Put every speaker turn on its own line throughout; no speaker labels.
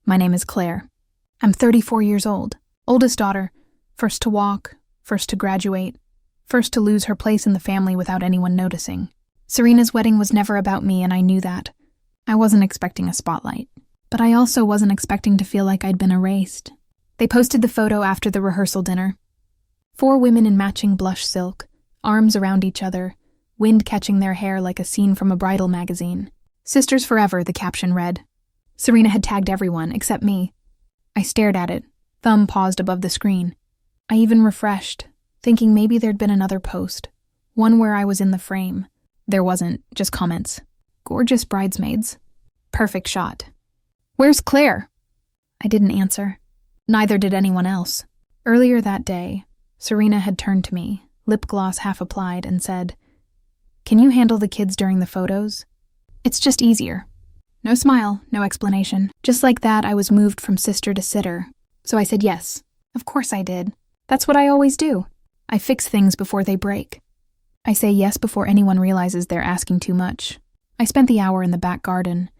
My name is Claire. I'm 34 years old, oldest daughter, first to walk, first to graduate, first to lose her place in the family without anyone noticing. Serena's wedding was never about me, and I knew that. I wasn't expecting a spotlight, but I also wasn't expecting to feel like I'd been erased. They posted the photo after the rehearsal dinner. 4 women in matching blush silk, arms around each other, wind catching their hair like a scene from a bridal magazine. Sisters forever, the caption read. Serena had tagged everyone except me. I stared at it, thumb paused above the screen. I even refreshed, thinking maybe there'd been another post, one where I was in the frame. There wasn't, just comments. Gorgeous bridesmaids. Perfect shot. Where's Claire? I didn't answer. Neither did anyone else. Earlier that day, Serena had turned to me, lip gloss half applied, and said, "Can you handle the kids during the photos? It's just easier." No smile, no explanation. Just like that, I was moved from sister to sitter. So I said yes. Of course I did. That's what I always do. I fix things before they break. I say yes before anyone realizes they're asking too much. I spent the hour in the back garden,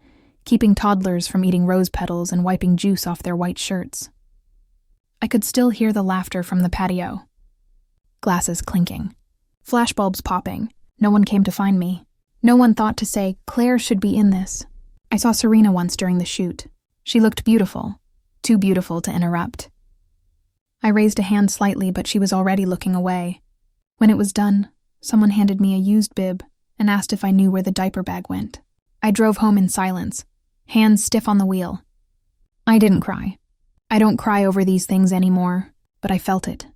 keeping toddlers from eating rose petals and wiping juice off their white shirts. I could still hear the laughter from the patio. Glasses clinking. Flashbulbs popping. No one came to find me. No one thought to say, Claire should be in this. I saw Serena once during the shoot. She looked beautiful. Too beautiful to interrupt. I raised a hand slightly, but she was already looking away. When it was done, someone handed me a used bib and asked if I knew where the diaper bag went. I drove home in silence, hands stiff on the wheel. I didn't cry. I don't cry over these things anymore, but I felt it.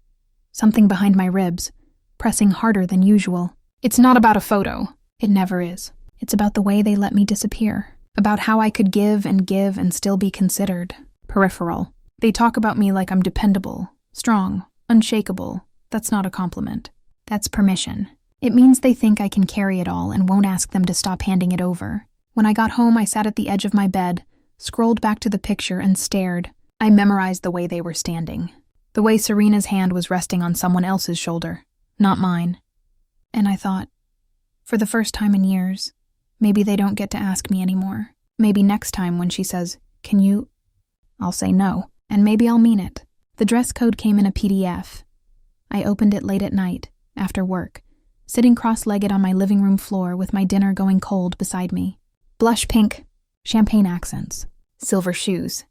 Something behind my ribs, pressing harder than usual. It's not about a photo. It never is. It's about the way they let me disappear. About how I could give and still be considered peripheral. They talk about me like I'm dependable, strong, unshakable. That's not a compliment. That's permission. It means they think I can carry it all and won't ask them to stop handing it over. When I got home, I sat at the edge of my bed, scrolled back to the picture and stared. I memorized the way they were standing. The way Serena's hand was resting on someone else's shoulder, not mine. And I thought, for the first time in years, maybe they don't get to ask me anymore. Maybe next time when she says, "Can you?" I'll say no, and maybe I'll mean it. The dress code came in a PDF. I opened it late at night, after work, sitting cross-legged on my living room floor with my dinner going cold beside me. Blush pink, champagne accents, silver shoes.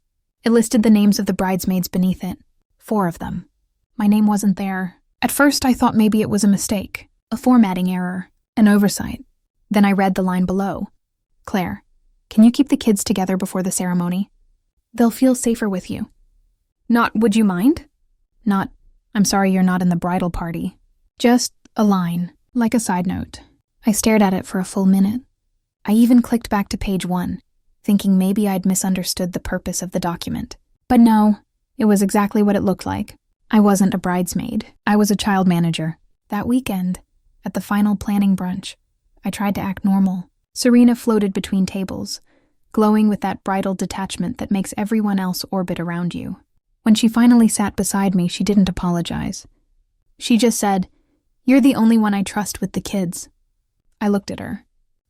It listed the names of the bridesmaids beneath it. 4 of them. My name wasn't there. At first I thought maybe it was a mistake, a formatting error, an oversight. Then I read the line below. Claire, can you keep the kids together before the ceremony? They'll feel safer with you. Not, would you mind? Not, I'm sorry you're not in the bridal party. Just a line, like a side note. I stared at it for a full minute. I even clicked back to page 1, thinking maybe I'd misunderstood the purpose of the document. But no, it was exactly what it looked like. I wasn't a bridesmaid. I was a child manager. That weekend, at the final planning brunch, I tried to act normal. Serena floated between tables, glowing with that bridal detachment that makes everyone else orbit around you. When she finally sat beside me, she didn't apologize. She just said, "You're the only one I trust with the kids." I looked at her.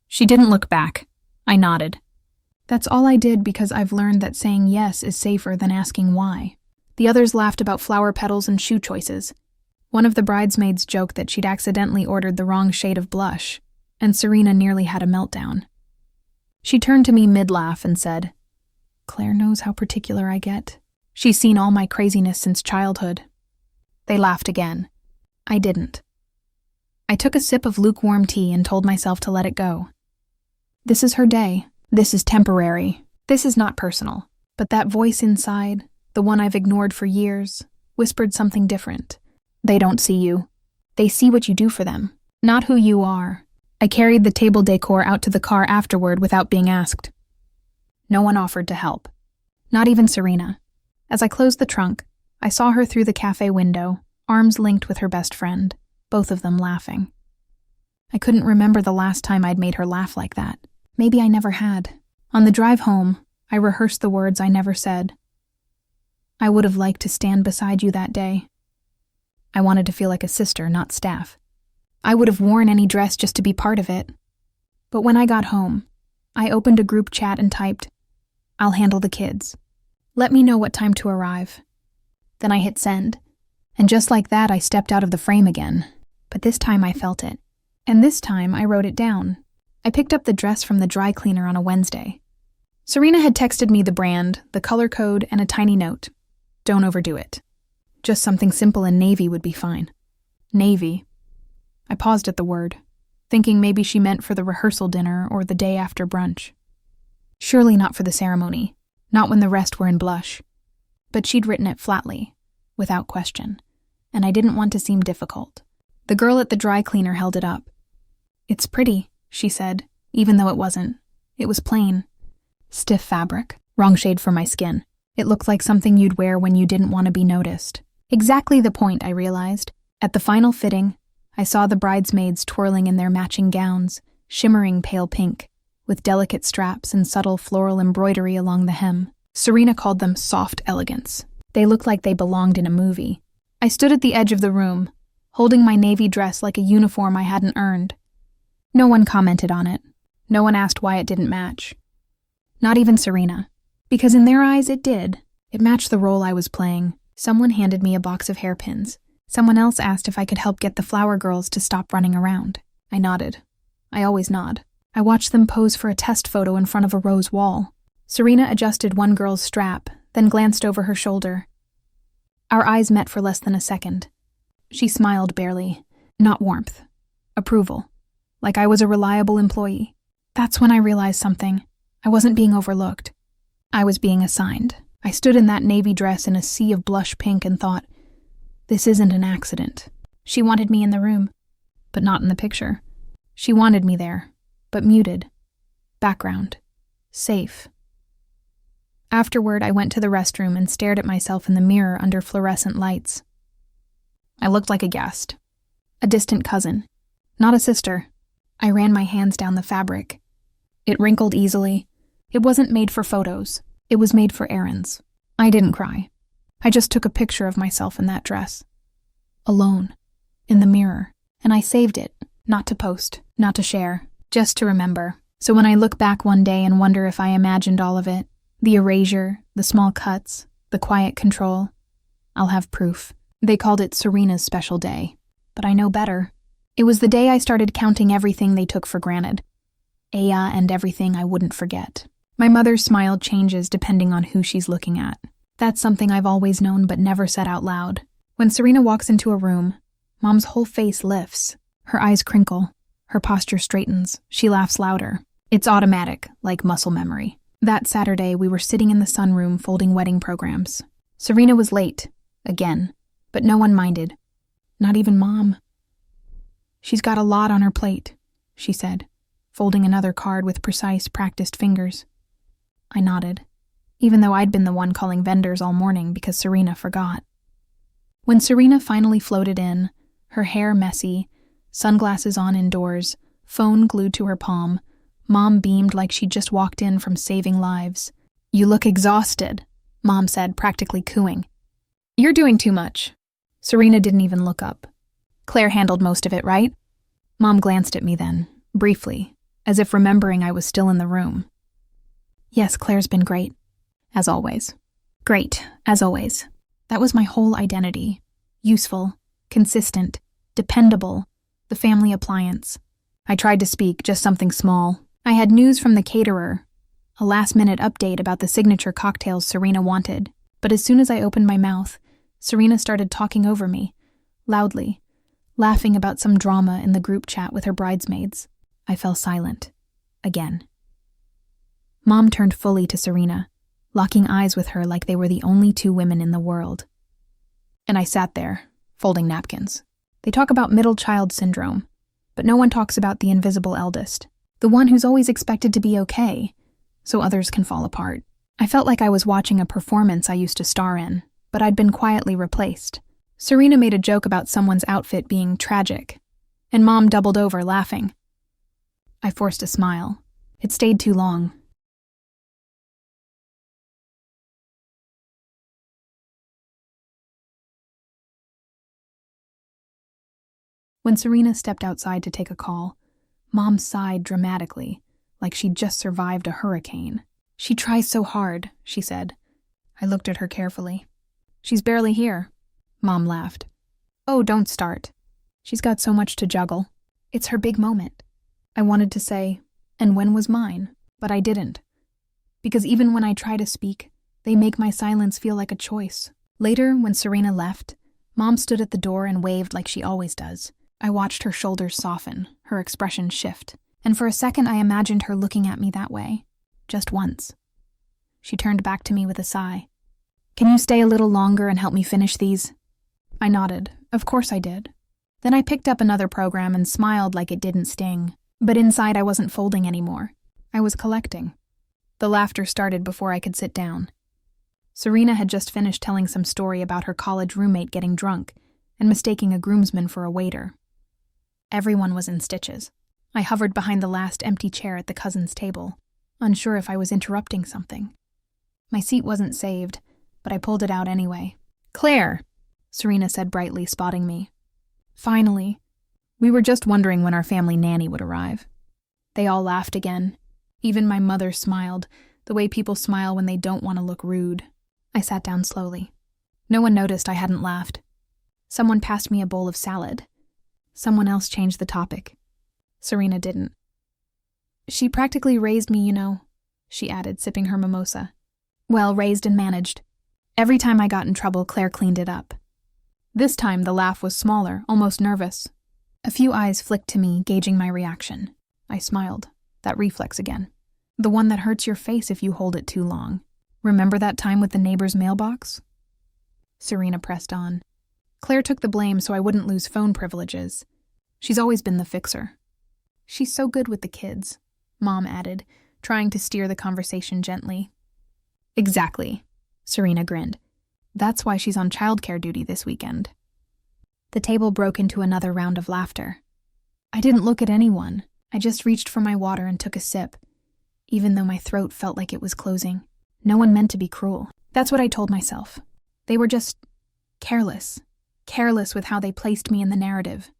She didn't look back. I nodded. That's all I did because I've learned that saying yes is safer than asking why. The others laughed about flower petals and shoe choices. One of the bridesmaids joked that she'd accidentally ordered the wrong shade of blush, and Serena nearly had a meltdown. She turned to me mid-laugh and said, "Claire knows how particular I get. She's seen all my craziness since childhood." They laughed again. I didn't. I took a sip of lukewarm tea and told myself to let it go. This is her day. This is temporary. This is not personal. But that voice inside, the one I've ignored for years, whispered something different. They don't see you. They see what you do for them, not who you are. I carried the table decor out to the car afterward without being asked. No one offered to help. Not even Serena. As I closed the trunk, I saw her through the cafe window, arms linked with her best friend, both of them laughing. I couldn't remember the last time I'd made her laugh like that. Maybe I never had. On the drive home, I rehearsed the words I never said. I would have liked to stand beside you that day. I wanted to feel like a sister, not staff. I would have worn any dress just to be part of it. But when I got home, I opened a group chat and typed, "I'll handle the kids. Let me know what time to arrive. Then I hit send. And just like that, I stepped out of the frame again. But this time I felt it. And this time I wrote it down. I picked up the dress from the dry cleaner on a Wednesday. Serena had texted me the brand, the color code, and a tiny note. Don't overdo it. Just something simple in navy would be fine. Navy. I paused at the word, thinking maybe she meant for the rehearsal dinner or the day after brunch. Surely not for the ceremony, not when the rest were in blush. But she'd written it flatly, without question, and I didn't want to seem difficult. The girl at the dry cleaner held it up. It's pretty, she said, even though it wasn't. It was plain. Stiff fabric, wrong shade for my skin. It looked like something you'd wear when you didn't want to be noticed. Exactly the point, I realized. At the final fitting, I saw the bridesmaids twirling in their matching gowns, shimmering pale pink, with delicate straps and subtle floral embroidery along the hem. Serena called them soft elegance. They looked like they belonged in a movie. I stood at the edge of the room, holding my navy dress like a uniform I hadn't earned. No one commented on it. No one asked why it didn't match. Not even Serena. Because in their eyes it did. It matched the role I was playing. Someone handed me a box of hairpins. Someone else asked if I could help get the flower girls to stop running around. I nodded. I always nod. I watched them pose for a test photo in front of a rose wall. Serena adjusted one girl's strap, then glanced over her shoulder. Our eyes met for less than a second. She smiled barely. Not warmth. Approval. Like I was a reliable employee. That's when I realized something. I wasn't being overlooked. I was being assigned. I stood in that navy dress in a sea of blush pink and thought, this isn't an accident. She wanted me in the room, but not in the picture. She wanted me there, but muted. Background. Safe. Afterward, I went to the restroom and stared at myself in the mirror under fluorescent lights. I looked like a guest. A distant cousin. Not a sister. I ran my hands down the fabric. It wrinkled easily. It wasn't made for photos. It was made for errands. I didn't cry. I just took a picture of myself in that dress. Alone. In the mirror. And I saved it. Not to post. Not to share. Just to remember. So when I look back one day and wonder if I imagined all of it, the erasure, the small cuts, the quiet control, I'll have proof. They called it Serena's special day. But I know better. It was the day I started counting everything they took for granted. Aya and everything I wouldn't forget. My mother's smile changes depending on who she's looking at. That's something I've always known but never said out loud. When Serena walks into a room, Mom's whole face lifts. Her eyes crinkle. Her posture straightens. She laughs louder. It's automatic, like muscle memory. That Saturday, we were sitting in the sunroom folding wedding programs. Serena was late, again, but no one minded. Not even Mom. She's got a lot on her plate, she said, folding another card with precise, practiced fingers. I nodded, even though I'd been the one calling vendors all morning because Serena forgot. When Serena finally floated in, her hair messy, sunglasses on indoors, phone glued to her palm, Mom beamed like she'd just walked in from saving lives. You look exhausted, Mom said, practically cooing. You're doing too much. Serena didn't even look up. Claire handled most of it, right? Mom glanced at me then, briefly, as if remembering I was still in the room. Yes, Claire's been great. As always. Great, as always. That was my whole identity. Useful, consistent, dependable, the family appliance. I tried to speak, just something small. I had news from the caterer, a last-minute update about the signature cocktails Serena wanted. But as soon as I opened my mouth, Serena started talking over me, loudly, laughing about some drama in the group chat with her bridesmaids. I fell silent. Again. Mom turned fully to Serena, locking eyes with her like they were the only two women in the world. And I sat there, folding napkins. They talk about middle child syndrome, but no one talks about the invisible eldest, the one who's always expected to be okay, so others can fall apart. I felt like I was watching a performance I used to star in, but I'd been quietly replaced. Serena made a joke about someone's outfit being tragic, and Mom doubled over, laughing. I forced a smile. It stayed too long. When Serena stepped outside to take a call, Mom sighed dramatically, like she'd just survived a hurricane. She tries so hard, she said. I looked at her carefully. She's barely here. Mom laughed. Oh, don't start. She's got so much to juggle. It's her big moment. I wanted to say, and when was mine? But I didn't. Because even when I try to speak, they make my silence feel like a choice. Later, when Serena left, Mom stood at the door and waved like she always does. I watched her shoulders soften, her expression shift, and for a second I imagined her looking at me that way. Just once. She turned back to me with a sigh. Can you stay a little longer and help me finish these? I nodded. Of course I did. Then I picked up another program and smiled like it didn't sting. But inside I wasn't folding anymore. I was collecting. The laughter started before I could sit down. Serena had just finished telling some story about her college roommate getting drunk and mistaking a groomsman for a waiter. Everyone was in stitches. I hovered behind the last empty chair at the cousins' table, unsure if I was interrupting something. My seat wasn't saved, but I pulled it out anyway. Claire, Serena said brightly, spotting me. Finally. We were just wondering when our family nanny would arrive. They all laughed again. Even my mother smiled, the way people smile when they don't want to look rude. I sat down slowly. No one noticed I hadn't laughed. Someone passed me a bowl of salad. Someone else changed the topic. Serena didn't. She practically raised me, you know, she added, sipping her mimosa. Well, raised and managed. Every time I got in trouble, Claire cleaned it up. This time the laugh was smaller, almost nervous. A few eyes flicked to me, gauging my reaction. I smiled. That reflex again. The one that hurts your face if you hold it too long. Remember that time with the neighbor's mailbox? Serena pressed on. Claire took the blame so I wouldn't lose phone privileges. She's always been the fixer. She's so good with the kids, Mom added, trying to steer the conversation gently. Exactly, Serena grinned. That's why she's on childcare duty this weekend. The table broke into another round of laughter. I didn't look at anyone. I just reached for my water and took a sip, even though my throat felt like it was closing. No one meant to be cruel. That's what I told myself. They were just careless. Careless with how they placed me in the narrative.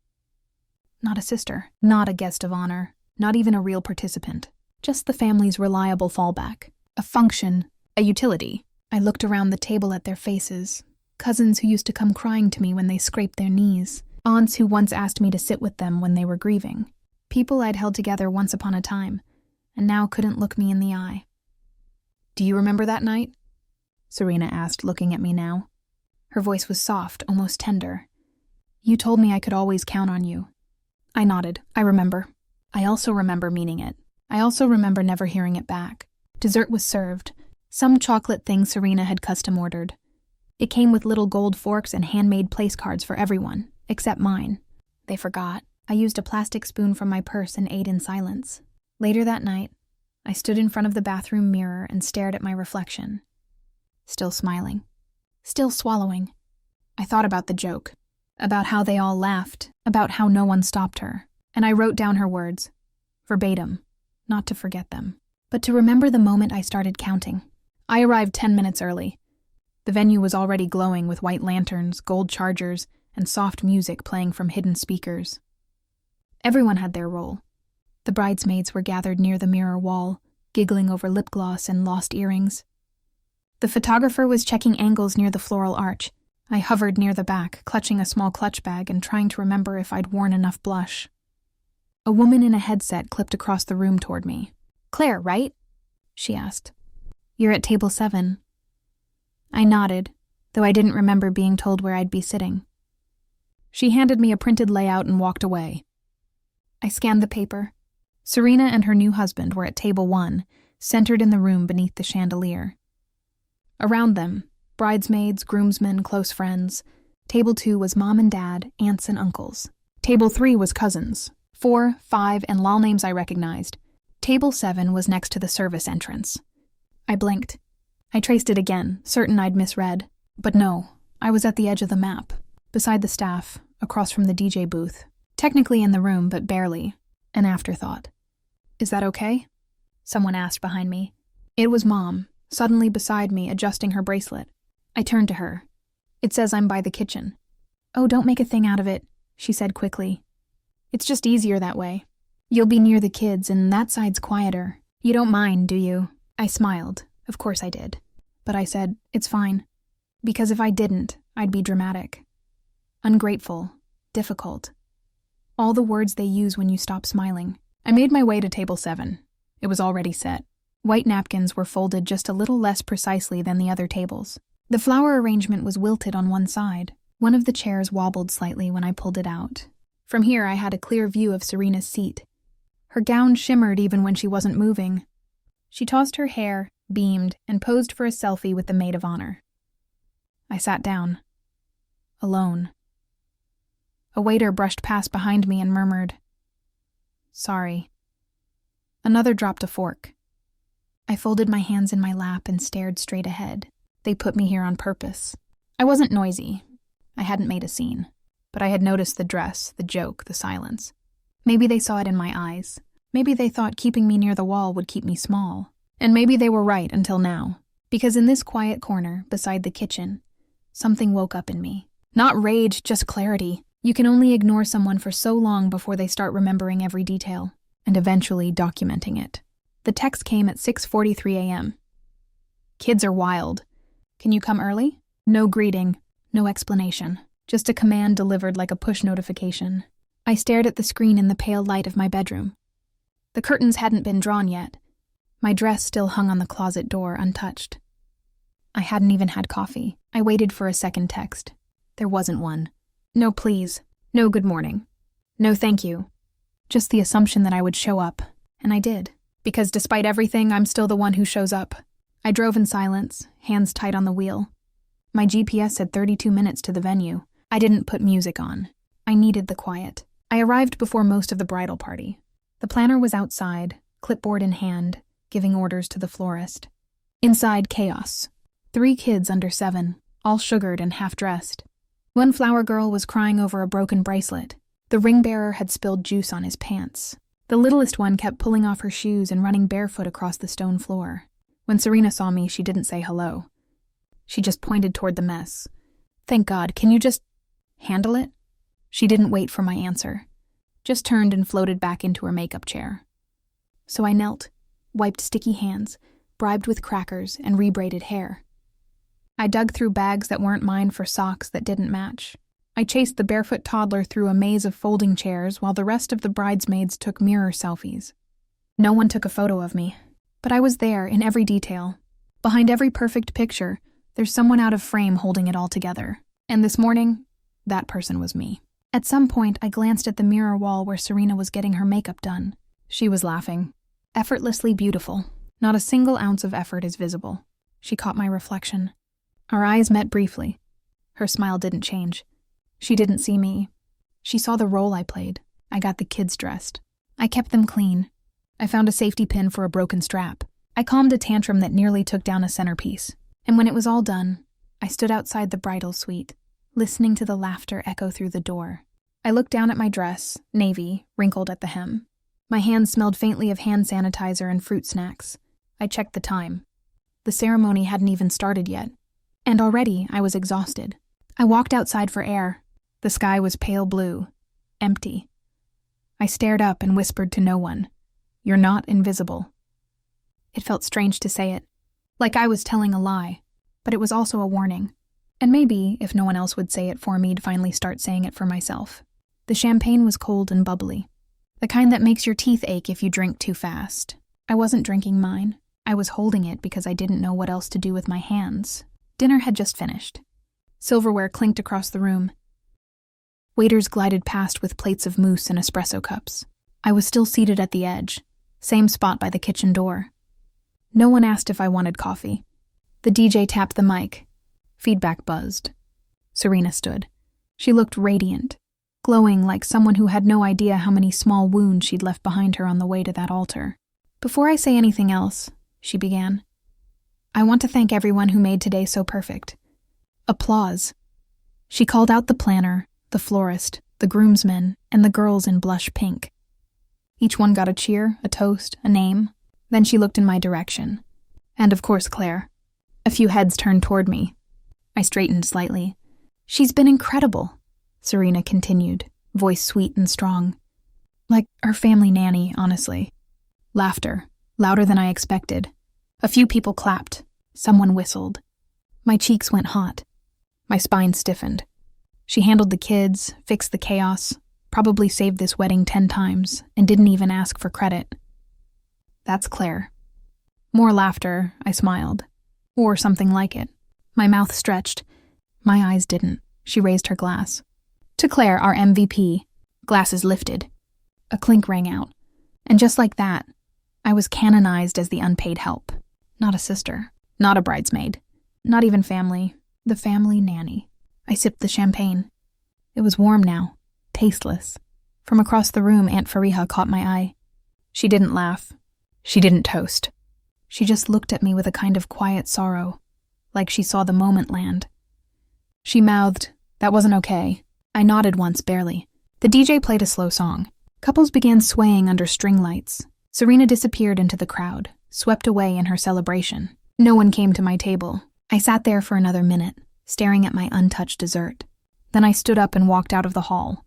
Not a sister, not a guest of honor, not even a real participant. Just the family's reliable fallback. A function, a utility. I looked around the table at their faces. Cousins who used to come crying to me when they scraped their knees. Aunts who once asked me to sit with them when they were grieving. People I'd held together once upon a time, and now couldn't look me in the eye. Do you remember that night? Serena asked, looking at me now. Her voice was soft, almost tender. You told me I could always count on you. I nodded. I remember. I also remember meaning it. I also remember never hearing it back. Dessert was served. Some chocolate thing Serena had custom ordered. It came with little gold forks and handmade place cards for everyone, except mine. They forgot. I used a plastic spoon from my purse and ate in silence. Later that night, I stood in front of the bathroom mirror and stared at my reflection. Still smiling. Still swallowing. I thought about the joke. About how they all laughed. About how no one stopped her. And I wrote down her words. Verbatim. Not to forget them, but to remember the moment I started counting. I arrived 10 minutes early. The venue was already glowing with white lanterns, gold chargers, and soft music playing from hidden speakers. Everyone had their role. The bridesmaids were gathered near the mirror wall, giggling over lip gloss and lost earrings. The photographer was checking angles near the floral arch. I hovered near the back, clutching a small clutch bag and trying to remember if I'd worn enough blush. A woman in a headset clipped across the room toward me. Claire, right? She asked. You're at table 7. I nodded, though I didn't remember being told where I'd be sitting. She handed me a printed layout and walked away. I scanned the paper. Serena and her new husband were at table 1, centered in the room beneath the chandelier. Around them, bridesmaids, groomsmen, close friends. Table 2 was mom and dad, aunts and uncles. Table 3 was cousins. 4, 5, and lol names I recognized. Table 7 was next to the service entrance. I blinked. I traced it again, certain I'd misread. But no, I was at the edge of the map, beside the staff, across from the DJ booth. Technically in the room, but barely. An afterthought. Is that okay? Someone asked behind me. It was Mom, suddenly beside me, adjusting her bracelet. I turned to her. It says I'm by the kitchen. Oh, don't make a thing out of it, she said quickly. It's just easier that way. You'll be near the kids, and that side's quieter. You don't mind, do you? I smiled. Of course I did. But I said, "It's fine." Because if I didn't, I'd be dramatic. Ungrateful. Difficult. All the words they use when you stop smiling. I made my way to table 7. It was already set. White napkins were folded just a little less precisely than the other tables. The flower arrangement was wilted on one side. One of the chairs wobbled slightly when I pulled it out. From here, I had a clear view of Serena's seat. Her gown shimmered even when she wasn't moving. She tossed her hair, beamed, and posed for a selfie with the maid of honor. I sat down. Alone. A waiter brushed past behind me and murmured, "Sorry." Another dropped a fork. I folded my hands in my lap and stared straight ahead. They put me here on purpose. I wasn't noisy. I hadn't made a scene. But I had noticed the dress, the joke, the silence. Maybe they saw it in my eyes. Maybe they thought keeping me near the wall would keep me small. And maybe they were right until now. Because in this quiet corner, beside the kitchen, something woke up in me. Not rage, just clarity. You can only ignore someone for so long before they start remembering every detail, and eventually documenting it. The text came at 6:43 a.m. "Kids are wild. Can you come early?" No greeting, no explanation. Just a command delivered like a push notification. I stared at the screen in the pale light of my bedroom. The curtains hadn't been drawn yet. My dress still hung on the closet door, untouched. I hadn't even had coffee. I waited for a second text. There wasn't one. No please. No good morning. No thank you. Just the assumption that I would show up. And I did. Because despite everything, I'm still the one who shows up. I drove in silence, hands tight on the wheel. My GPS said 32 minutes to the venue. I didn't put music on. I needed the quiet. I arrived before most of the bridal party. The planner was outside, clipboard in hand, giving orders to the florist. Inside, chaos. 3 kids under 7, all sugared and half-dressed. One flower girl was crying over a broken bracelet. The ring bearer had spilled juice on his pants. The littlest one kept pulling off her shoes and running barefoot across the stone floor. When Serena saw me, she didn't say hello. She just pointed toward the mess. "Thank God, can you just handle it?" She didn't wait for my answer. Just turned and floated back into her makeup chair. So I knelt, wiped sticky hands, bribed with crackers, and rebraided hair. I dug through bags that weren't mine for socks that didn't match. I chased the barefoot toddler through a maze of folding chairs while the rest of the bridesmaids took mirror selfies. No one took a photo of me, but I was there in every detail. Behind every perfect picture, there's someone out of frame holding it all together. And this morning, that person was me. At some point, I glanced at the mirror wall where Serena was getting her makeup done. She was laughing. Effortlessly beautiful. Not a single ounce of effort is visible. She caught my reflection. Our eyes met briefly. Her smile didn't change. She didn't see me. She saw the role I played. I got the kids dressed. I kept them clean. I found a safety pin for a broken strap. I calmed a tantrum that nearly took down a centerpiece. And when it was all done, I stood outside the bridal suite, listening to the laughter echo through the door. I looked down at my dress, navy, wrinkled at the hem. My hands smelled faintly of hand sanitizer and fruit snacks. I checked the time. The ceremony hadn't even started yet. And already I was exhausted. I walked outside for air. The sky was pale blue, empty. I stared up and whispered to no one, "You're not invisible." It felt strange to say it, like I was telling a lie, but it was also a warning. And maybe, if no one else would say it for me, I'd finally start saying it for myself. The champagne was cold and bubbly, the kind that makes your teeth ache if you drink too fast. I wasn't drinking mine. I was holding it because I didn't know what else to do with my hands. Dinner had just finished. Silverware clinked across the room. Waiters glided past with plates of mousse and espresso cups. I was still seated at the edge, same spot by the kitchen door. No one asked if I wanted coffee. The DJ tapped the mic. Feedback buzzed. Serena stood. She looked radiant, glowing like someone who had no idea how many small wounds she'd left behind her on the way to that altar. "Before I say anything else," she began, "I want to thank everyone who made today so perfect." Applause. She called out the planner, the florist, the groomsmen, and the girls in blush pink. Each one got a cheer, a toast, a name. Then she looked in my direction. And of course Claire. A few heads turned toward me. I straightened slightly. "She's been incredible," Serena continued, voice sweet and strong. "Like our family nanny, honestly." Laughter, louder than I expected. A few people clapped. Someone whistled. My cheeks went hot. My spine stiffened. She handled the kids, fixed the chaos, probably saved this wedding 10 times, and didn't even ask for credit. That's Claire. More laughter, I smiled. Or something like it. My mouth stretched. My eyes didn't. She raised her glass. To Claire, our MVP. Glasses lifted. A clink rang out. And just like that, I was canonized as the unpaid help. Not a sister. Not a bridesmaid. Not even family. The family nanny. I sipped the champagne. It was warm now. Tasteless. From across the room, Aunt Fariha caught my eye. She didn't laugh. She didn't toast. She just looked at me with a kind of quiet sorrow, like she saw the moment land. She mouthed, "That wasn't okay." I nodded once, barely. The DJ played a slow song. Couples began swaying under string lights. Serena disappeared into the crowd, swept away in her celebration. No one came to my table. I sat there for another minute, staring at my untouched dessert. Then I stood up and walked out of the hall.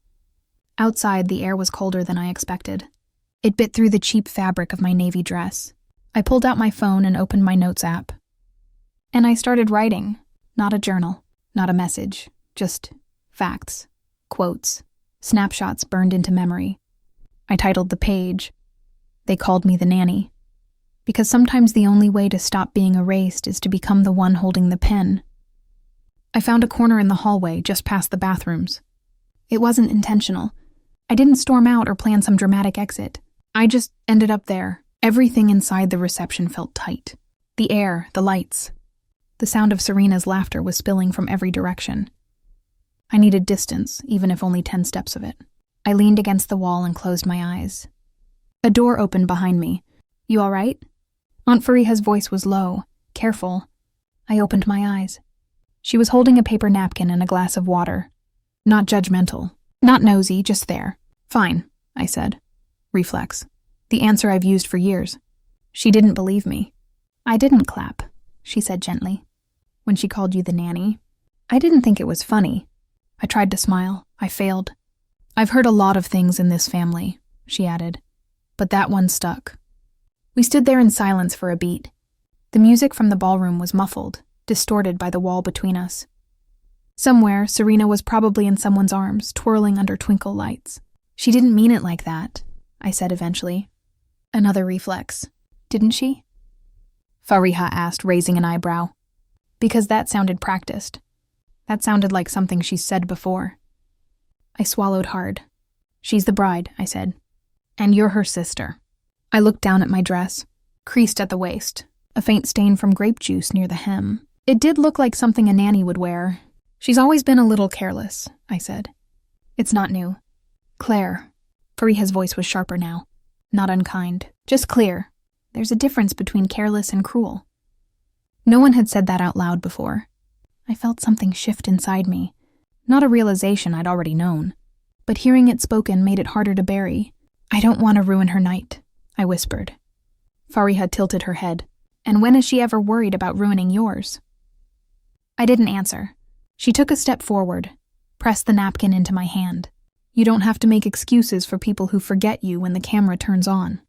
Outside, the air was colder than I expected. It bit through the cheap fabric of my navy dress. I pulled out my phone and opened my notes app. And I started writing. Not a journal, not a message, just facts, quotes, snapshots burned into memory. I titled the page, "They Called Me the Nanny," because sometimes the only way to stop being erased is to become the one holding the pen. I found a corner in the hallway just past the bathrooms. It wasn't intentional. I didn't storm out or plan some dramatic exit. I just ended up there. Everything inside the reception felt tight. The air, the lights. The sound of Serena's laughter was spilling from every direction. I needed distance, even if only 10 steps of it. I leaned against the wall and closed my eyes. A door opened behind me. "You all right?" Aunt Fariha's voice was low, careful. I opened my eyes. She was holding a paper napkin and a glass of water. Not judgmental. Not nosy, just there. "Fine," I said. Reflex. The answer I've used for years. She didn't believe me. "I didn't clap," she said gently. "When she called you the nanny, I didn't think it was funny." I tried to smile. I failed. "I've heard a lot of things in this family," she added, "but that one stuck." We stood there in silence for a beat. The music from the ballroom was muffled, distorted by the wall between us. Somewhere, Serena was probably in someone's arms, twirling under twinkle lights. "She didn't mean it like that," I said eventually. Another reflex. "Didn't she?" Fariha asked, raising an eyebrow. Because that sounded practiced. That sounded like something she's said before. I swallowed hard. "She's the bride," I said. "And you're her sister." I looked down at my dress, creased at the waist, a faint stain from grape juice near the hem. It did look like something a nanny would wear. "She's always been a little careless," I said. "It's not new." "Claire." Fariha's voice was sharper now. Not unkind, just clear. There's a difference between careless and cruel. No one had said that out loud before. I felt something shift inside me. Not a realization I'd already known, but hearing it spoken made it harder to bury. "I don't want to ruin her night," I whispered. Fariha tilted her head. "And when has she ever worried about ruining yours?" I didn't answer. She took a step forward, pressed the napkin into my hand. "You don't have to make excuses for people who forget you when the camera turns on."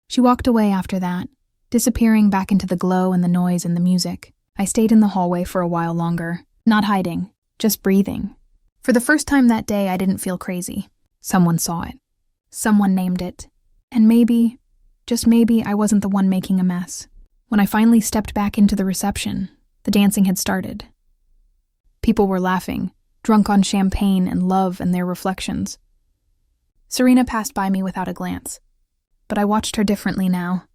She walked away after that, disappearing back into the glow and the noise and the music. I stayed in the hallway for a while longer, not hiding, just breathing. For the first time that day, I didn't feel crazy. Someone saw it. Someone named it. And maybe, just maybe, I wasn't the one making a mess. When I finally stepped back into the reception, the dancing had started. People were laughing, drunk on champagne and love and their reflections. Serena passed by me without a glance, but I watched her differently now.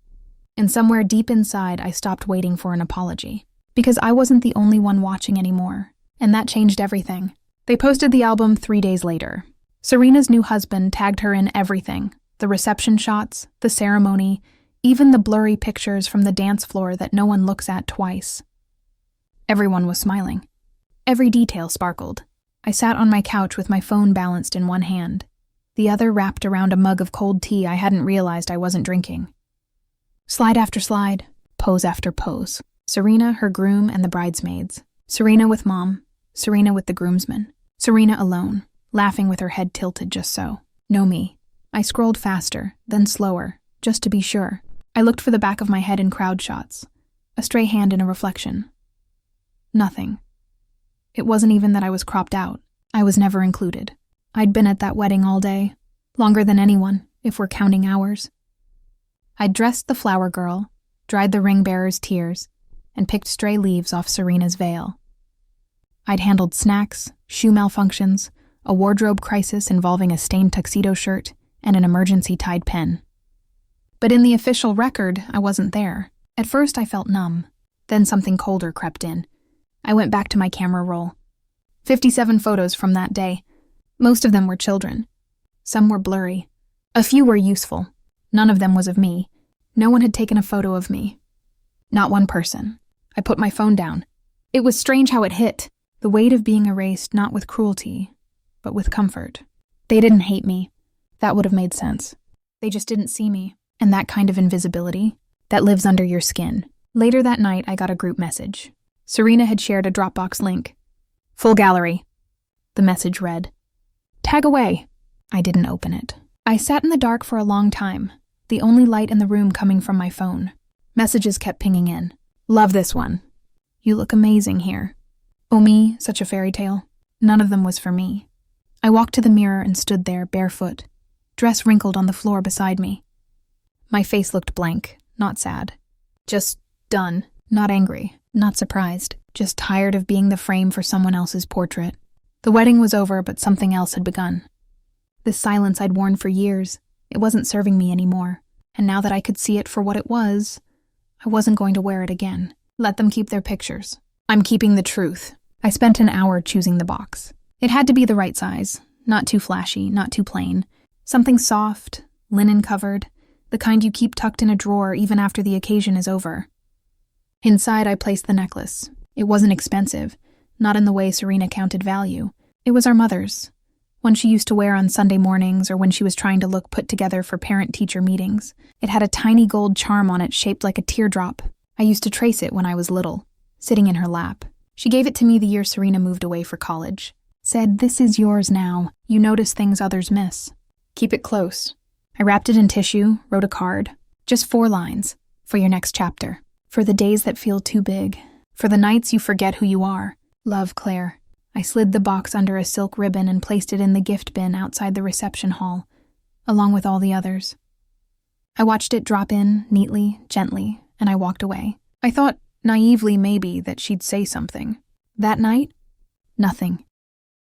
And somewhere deep inside, I stopped waiting for an apology, because I wasn't the only one watching anymore, and that changed everything. They posted the album 3 days later. Serena's new husband tagged her in everything, the reception shots, the ceremony, even the blurry pictures from the dance floor that no one looks at twice. Everyone was smiling. Every detail sparkled. I sat on my couch with my phone balanced in one hand, the other wrapped around a mug of cold tea I hadn't realized I wasn't drinking. Slide after slide, pose after pose. Serena, her groom, and the bridesmaids. Serena with Mom. Serena with the groomsmen. Serena alone, laughing with her head tilted just so. No me. I scrolled faster, then slower, just to be sure. I looked for the back of my head in crowd shots. A stray hand in a reflection. Nothing. It wasn't even that I was cropped out. I was never included. I'd been at that wedding all day. Longer than anyone, if we're counting hours. I'd dressed the flower girl, dried the ring bearer's tears, and picked stray leaves off Serena's veil. I'd handled snacks, shoe malfunctions, a wardrobe crisis involving a stained tuxedo shirt, and an emergency tied pen. But in the official record, I wasn't there. At first I felt numb. Then something colder crept in. I went back to my camera roll. 57 photos from that day. Most of them were children. Some were blurry. A few were useful. None of them was of me. No one had taken a photo of me. Not one person. I put my phone down. It was strange how it hit. The weight of being erased not with cruelty, but with comfort. They didn't hate me. That would have made sense. They just didn't see me. And that kind of invisibility, that lives under your skin. Later that night, I got a group message. Serena had shared a Dropbox link. Full gallery. The message read, "Tag away." I didn't open it. I sat in the dark for a long time, the only light in the room coming from my phone. Messages kept pinging in. Love this one. You look amazing here. Oh me, such a fairy tale. None of them was for me. I walked to the mirror and stood there, barefoot, dress wrinkled on the floor beside me. My face looked blank, not sad. Just done, not angry, not surprised, just tired of being the frame for someone else's portrait. The wedding was over, but something else had begun. This silence I'd worn for years, it wasn't serving me anymore. And now that I could see it for what it was, I wasn't going to wear it again. Let them keep their pictures. I'm keeping the truth. I spent an hour choosing the box. It had to be the right size, not too flashy, not too plain. Something soft, linen-covered, the kind you keep tucked in a drawer even after the occasion is over. Inside, I placed the necklace. It wasn't expensive, not in the way Serena counted value. It was our mother's, one she used to wear on Sunday mornings or when she was trying to look put together for parent-teacher meetings. It had a tiny gold charm on it shaped like a teardrop. I used to trace it when I was little, sitting in her lap. She gave it to me the year Serena moved away for college. Said, "This is yours now. You notice things others miss. Keep it close." I wrapped it in tissue, wrote a card. Just 4 lines. For your next chapter. For the days that feel too big. For the nights you forget who you are. Love, Claire. I slid the box under a silk ribbon and placed it in the gift bin outside the reception hall, along with all the others. I watched it drop in, neatly, gently, and I walked away. I thought, naively maybe, that she'd say something. That night? Nothing.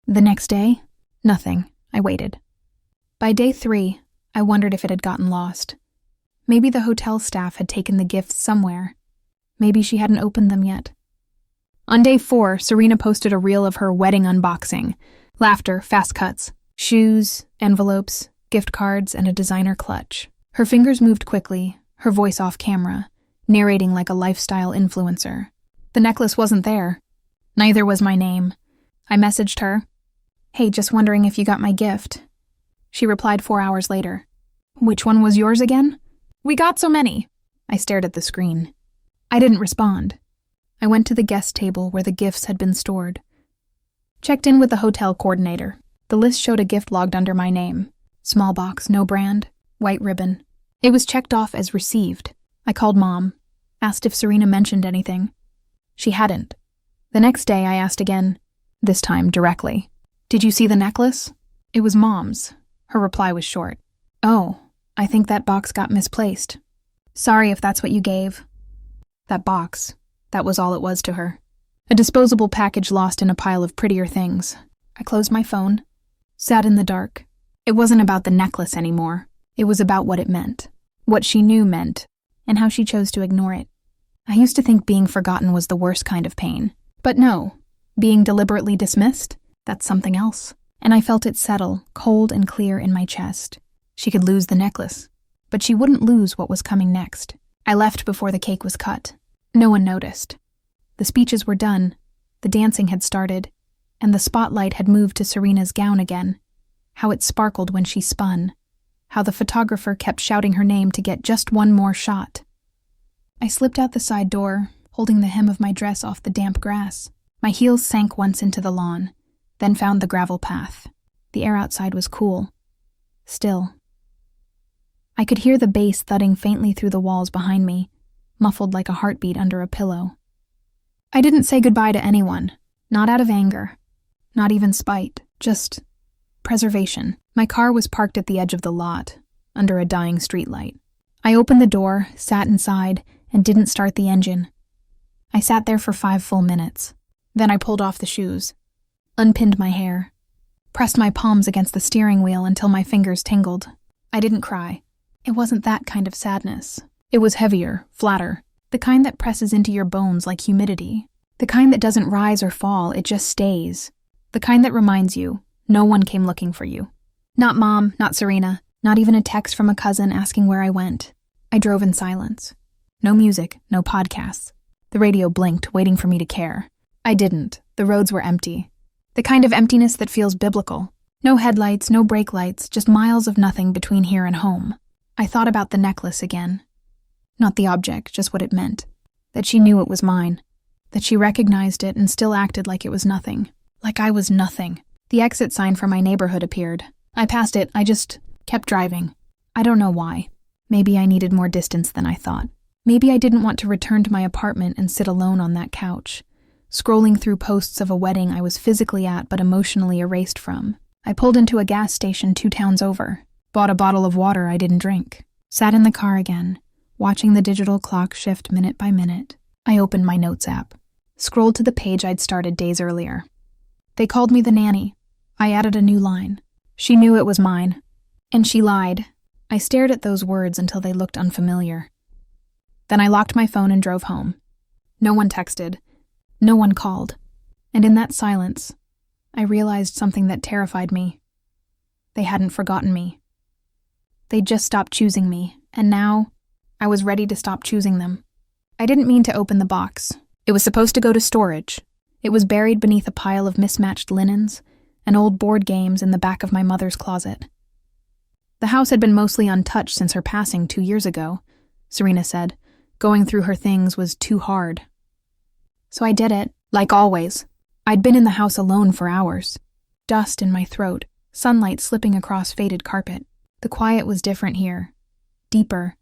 The next day? Nothing. I waited. By day 3, I wondered if it had gotten lost. Maybe the hotel staff had taken the gifts somewhere. Maybe she hadn't opened them yet. On day 4, Serena posted a reel of her wedding unboxing. Laughter, fast cuts, shoes, envelopes, gift cards, and a designer clutch. Her fingers moved quickly, her voice off camera, narrating like a lifestyle influencer. The necklace wasn't there. Neither was my name. I messaged her. "Hey, just wondering if you got my gift." She replied 4 hours later. "Which one was yours again?" "We got so many." I stared at the screen. I didn't respond. I went to the guest table where the gifts had been stored. Checked in with the hotel coordinator. The list showed a gift logged under my name. Small box, no brand, white ribbon. It was checked off as received. I called Mom, asked if Serena mentioned anything. She hadn't. The next day I asked again, this time directly. "Did you see the necklace?" It was Mom's. Her reply was short. "Oh, I think that box got misplaced. Sorry if that's what you gave." That box, that was all it was to her. A disposable package lost in a pile of prettier things. I closed my phone, sat in the dark. It wasn't about the necklace anymore. It was about what it meant, what she knew meant, and how she chose to ignore it. I used to think being forgotten was the worst kind of pain. But no, being deliberately dismissed, that's something else. And I felt it settle, cold and clear in my chest. She could lose the necklace, but she wouldn't lose what was coming next. I left before the cake was cut. No one noticed. The speeches were done, the dancing had started, and the spotlight had moved to Serena's gown again. How it sparkled when she spun. How the photographer kept shouting her name to get just one more shot. I slipped out the side door, holding the hem of my dress off the damp grass. My heels sank once into the lawn, then found the gravel path. The air outside was cool. Still. I could hear the bass thudding faintly through the walls behind me, muffled like a heartbeat under a pillow. I didn't say goodbye to anyone, not out of anger, not even spite, just preservation. My car was parked at the edge of the lot, under a dying streetlight. I opened the door, sat inside, and didn't start the engine. I sat there for 5 full minutes. Then I pulled off the shoes, unpinned my hair, pressed my palms against the steering wheel until my fingers tingled. I didn't cry. It wasn't that kind of sadness. It was heavier, flatter, the kind that presses into your bones like humidity. The kind that doesn't rise or fall, it just stays. The kind that reminds you, no one came looking for you. Not Mom, not Serena, not even a text from a cousin asking where I went. I drove in silence. No music, no podcasts. The radio blinked, waiting for me to care. I didn't. The roads were empty. The kind of emptiness that feels biblical. No headlights, no brake lights, just miles of nothing between here and home. I thought about the necklace again. Not the object, just what it meant. That she knew it was mine. That she recognized it and still acted like it was nothing. Like I was nothing. The exit sign for my neighborhood appeared. I passed it, I just kept driving. I don't know why. Maybe I needed more distance than I thought. Maybe I didn't want to return to my apartment and sit alone on that couch, scrolling through posts of a wedding I was physically at but emotionally erased from. I pulled into a gas station 2 towns over, bought a bottle of water I didn't drink, sat in the car again, watching the digital clock shift minute by minute. I opened my notes app, scrolled to the page I'd started days earlier. They called me the nanny. I added a new line. She knew it was mine. And she lied. I stared at those words until they looked unfamiliar. Then I locked my phone and drove home. No one texted. No one called. And in that silence, I realized something that terrified me. They hadn't forgotten me. They'd just stopped choosing me, and now I was ready to stop choosing them. I didn't mean to open the box. It was supposed to go to storage. It was buried beneath a pile of mismatched linens and old board games in the back of my mother's closet. The house had been mostly untouched since her passing 2 years ago, Serena said. Going through her things was too hard. So I did it, like always. I'd been in the house alone for hours. Dust in my throat, sunlight slipping across faded carpet. The quiet was different here. Deeper,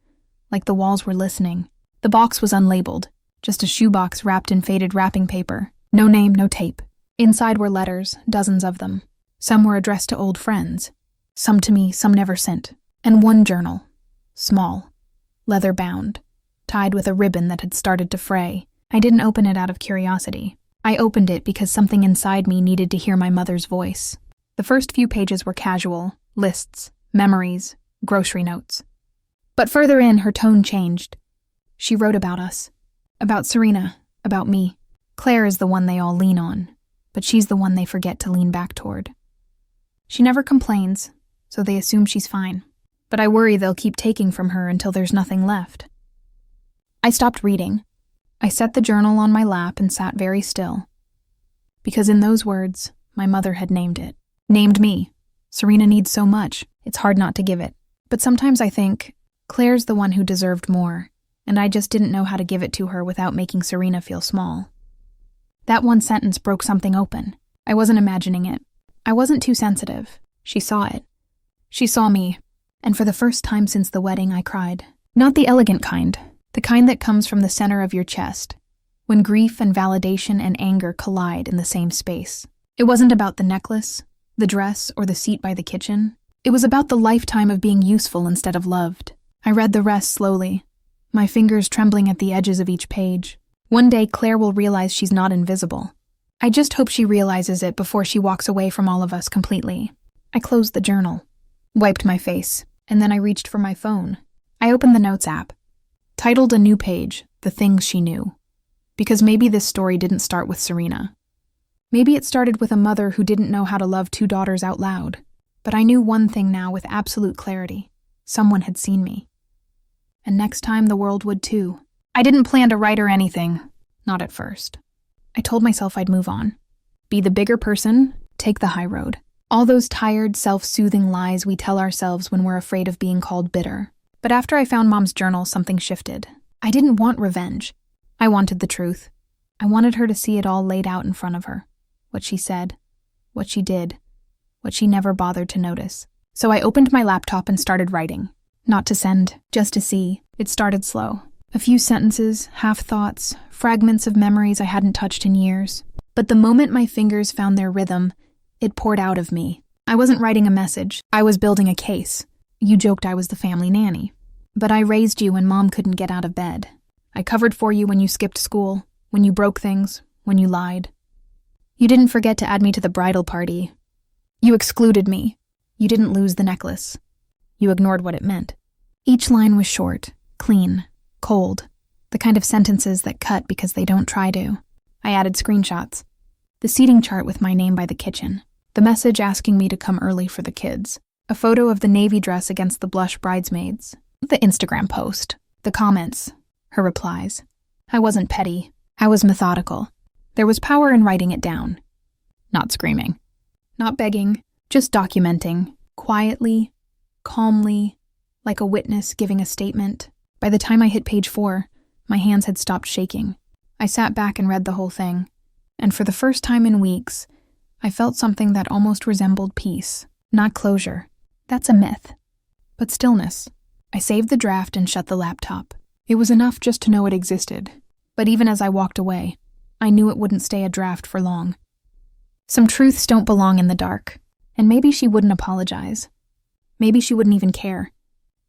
like the walls were listening. The box was unlabeled, just a shoebox wrapped in faded wrapping paper. No name, no tape. Inside were letters, dozens of them. Some were addressed to old friends. Some to me, some never sent. And one journal. Small. Leather-bound. Tied with a ribbon that had started to fray. I didn't open it out of curiosity. I opened it because something inside me needed to hear my mother's voice. The first few pages were casual. Lists. Memories. Grocery notes. But further in, her tone changed. She wrote about us. About Serena. About me. Claire is the one they all lean on, but she's the one they forget to lean back toward. She never complains, so they assume she's fine. But I worry they'll keep taking from her until there's nothing left. I stopped reading. I set the journal on my lap and sat very still. Because in those words, my mother had named it. Named me. Serena needs so much, it's hard not to give it. But sometimes I think, Claire's the one who deserved more, and I just didn't know how to give it to her without making Serena feel small. That one sentence broke something open. I wasn't imagining it. I wasn't too sensitive. She saw it. She saw me. And for the first time since the wedding, I cried. Not the elegant kind. The kind that comes from the center of your chest. When grief and validation and anger collide in the same space. It wasn't about the necklace, the dress, or the seat by the kitchen. It was about the lifetime of being useful instead of loved. I read the rest slowly, my fingers trembling at the edges of each page. One day, Claire will realize she's not invisible. I just hope she realizes it before she walks away from all of us completely. I closed the journal, wiped my face, and then I reached for my phone. I opened the notes app, titled a new page, The Things She Knew. Because maybe this story didn't start with Serena. Maybe it started with a mother who didn't know how to love 2 daughters out loud. But I knew one thing now with absolute clarity. Someone had seen me. And next time the world would too. I didn't plan to write or anything. Not at first. I told myself I'd move on. Be the bigger person, take the high road. All those tired, self-soothing lies we tell ourselves when we're afraid of being called bitter. But after I found Mom's journal, something shifted. I didn't want revenge. I wanted the truth. I wanted her to see it all laid out in front of her. What she said. What she did. What she never bothered to notice. So I opened my laptop and started writing. Not to send, just to see. It started slow. A few sentences, half-thoughts, fragments of memories I hadn't touched in years. But the moment my fingers found their rhythm, it poured out of me. I wasn't writing a message. I was building a case. You joked I was the family nanny. But I raised you when Mom couldn't get out of bed. I covered for you when you skipped school, when you broke things, when you lied. You didn't forget to add me to the bridal party. You excluded me. You didn't lose the necklace. You ignored what it meant. Each line was short, clean, cold, the kind of sentences that cut because they don't try to. I added screenshots. The seating chart with my name by the kitchen. The message asking me to come early for the kids. A photo of the navy dress against the blush bridesmaids. The Instagram post. The comments. Her replies. I wasn't petty. I was methodical. There was power in writing it down. Not screaming. Not begging. Just documenting. Quietly. Calmly. Like a witness giving a statement. By the time I hit page 4, my hands had stopped shaking. I sat back and read the whole thing. And for the first time in weeks, I felt something that almost resembled peace. Not closure. That's a myth. But stillness. I saved the draft and shut the laptop. It was enough just to know it existed. But even as I walked away, I knew it wouldn't stay a draft for long. Some truths don't belong in the dark. And maybe she wouldn't apologize. Maybe she wouldn't even care.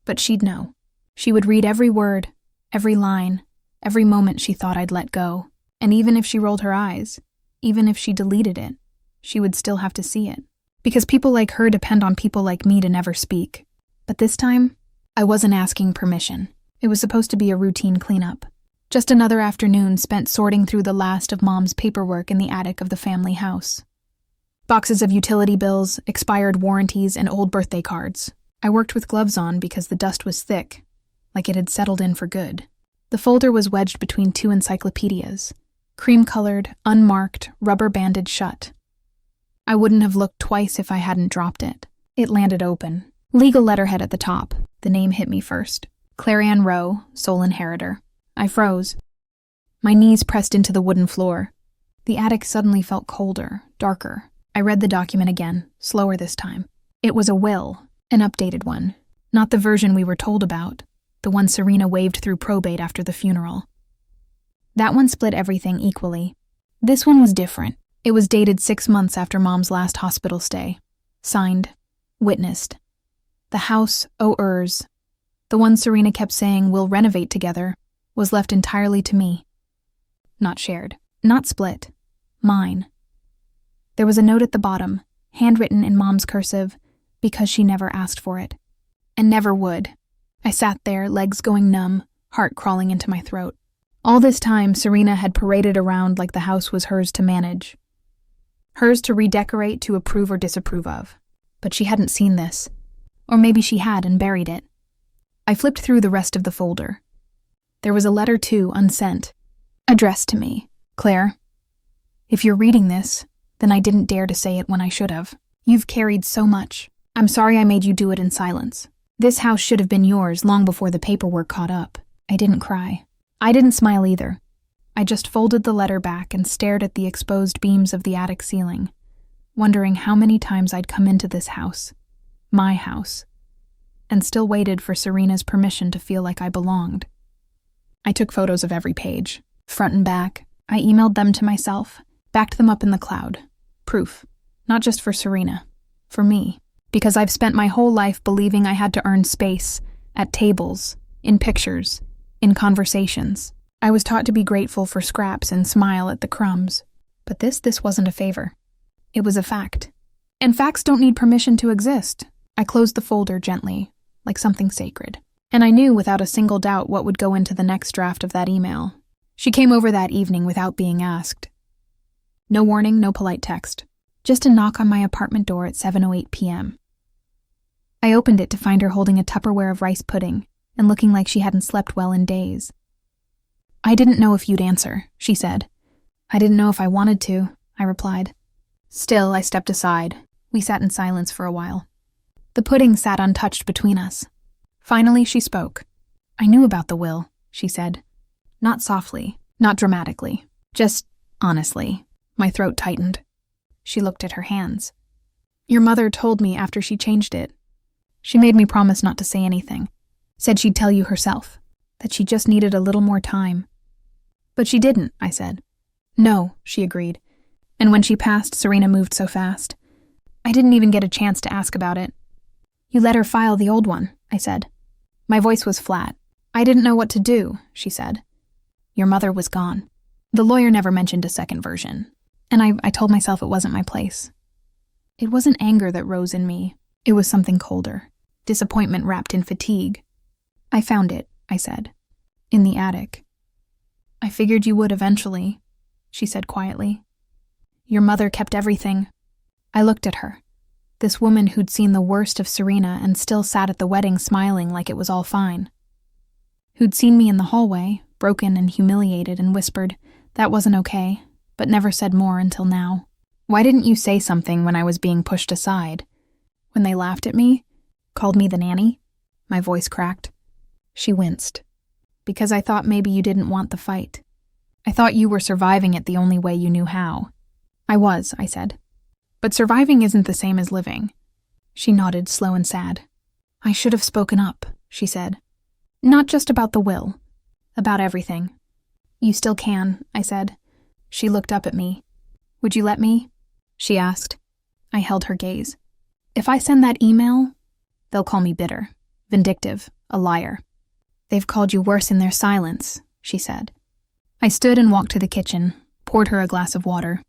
But she'd know. She would read every word, every line, every moment she thought I'd let go. And even if she rolled her eyes, even if she deleted it, she would still have to see it. Because people like her depend on people like me to never speak. But this time, I wasn't asking permission. It was supposed to be a routine cleanup. Just another afternoon spent sorting through the last of Mom's paperwork in the attic of the family house. Boxes of utility bills, expired warranties, and old birthday cards. I worked with gloves on because the dust was thick, like it had settled in for good. The folder was wedged between 2 encyclopedias, cream-colored, unmarked, rubber-banded shut. I wouldn't have looked twice if I hadn't dropped it. It landed open. Legal letterhead at the top. The name hit me first. Clarion Rowe, sole inheritor. I froze. My knees pressed into the wooden floor. The attic suddenly felt colder, darker. I read the document again, slower this time. It was a will, an updated one. Not the version we were told about, the one Serena waved through probate after the funeral. That one split everything equally. This one was different. It was dated 6 months after Mom's last hospital stay. Signed, witnessed. The house, O'Ers, the one Serena kept saying we'll renovate together, was left entirely to me. Not shared, not split. Mine. There was a note at the bottom, handwritten in Mom's cursive, because she never asked for it. And never would. I sat there, legs going numb, heart crawling into my throat. All this time, Serena had paraded around like the house was hers to manage. Hers to redecorate, to approve or disapprove of. But she hadn't seen this. Or maybe she had and buried it. I flipped through the rest of the folder. There was a letter too, unsent. Addressed to me. Claire, if you're reading this, then I didn't dare to say it when I should have. You've carried so much. I'm sorry I made you do it in silence. This house should have been yours long before the paperwork caught up. I didn't cry. I didn't smile either. I just folded the letter back and stared at the exposed beams of the attic ceiling, wondering how many times I'd come into this house, my house, and still waited for Serena's permission to feel like I belonged. I took photos of every page, front and back. I emailed them to myself, backed them up in the cloud. Proof, not just for Serena, for me, because I've spent my whole life believing I had to earn space, at tables, in pictures, in conversations. I was taught to be grateful for scraps and smile at the crumbs. But this wasn't a favor. It was a fact. And facts don't need permission to exist. I closed the folder gently, like something sacred. And I knew without a single doubt what would go into the next draft of that email. She came over that evening without being asked. No warning, no polite text. Just a knock on my apartment door at 7:08 p.m. I opened it to find her holding a Tupperware of rice pudding and looking like she hadn't slept well in days. I didn't know if you'd answer, she said. I didn't know if I wanted to, I replied. Still, I stepped aside. We sat in silence for a while. The pudding sat untouched between us. Finally, she spoke. I knew about the will, she said. Not softly, not dramatically, just honestly. My throat tightened. She looked at her hands. Your mother told me after she changed it. She made me promise not to say anything. Said she'd tell you herself. that she just needed a little more time. But she didn't, I said. No, she agreed. And when she passed, Serena moved so fast. I didn't even get a chance to ask about it. You let her file the old one, I said. My voice was flat. I didn't know what to do, she said. Your mother was gone. The lawyer never mentioned a second version, and I told myself it wasn't my place. It wasn't anger that rose in me. It was something colder. Disappointment wrapped in fatigue. I found it, I said. In the attic. I figured you would eventually, she said quietly. Your mother kept everything. I looked at her. This woman who'd seen the worst of Serena and still sat at the wedding smiling like it was all fine. Who'd seen me in the hallway, broken and humiliated, and whispered, that wasn't okay, but never said more until now. Why didn't you say something when I was being pushed aside? When they laughed at me? Called me the nanny? My voice cracked. She winced. Because I thought maybe you didn't want the fight. I thought you were surviving it the only way you knew how. I was, I said. But surviving isn't the same as living. She nodded, slow and sad. I should have spoken up, she said. Not just about the will. About everything. You still can, I said. She looked up at me. Would you let me? She asked. I held her gaze. If I send that email, they'll call me bitter, vindictive, a liar. They've called you worse in their silence, she said. I stood and walked to the kitchen, poured her a glass of water.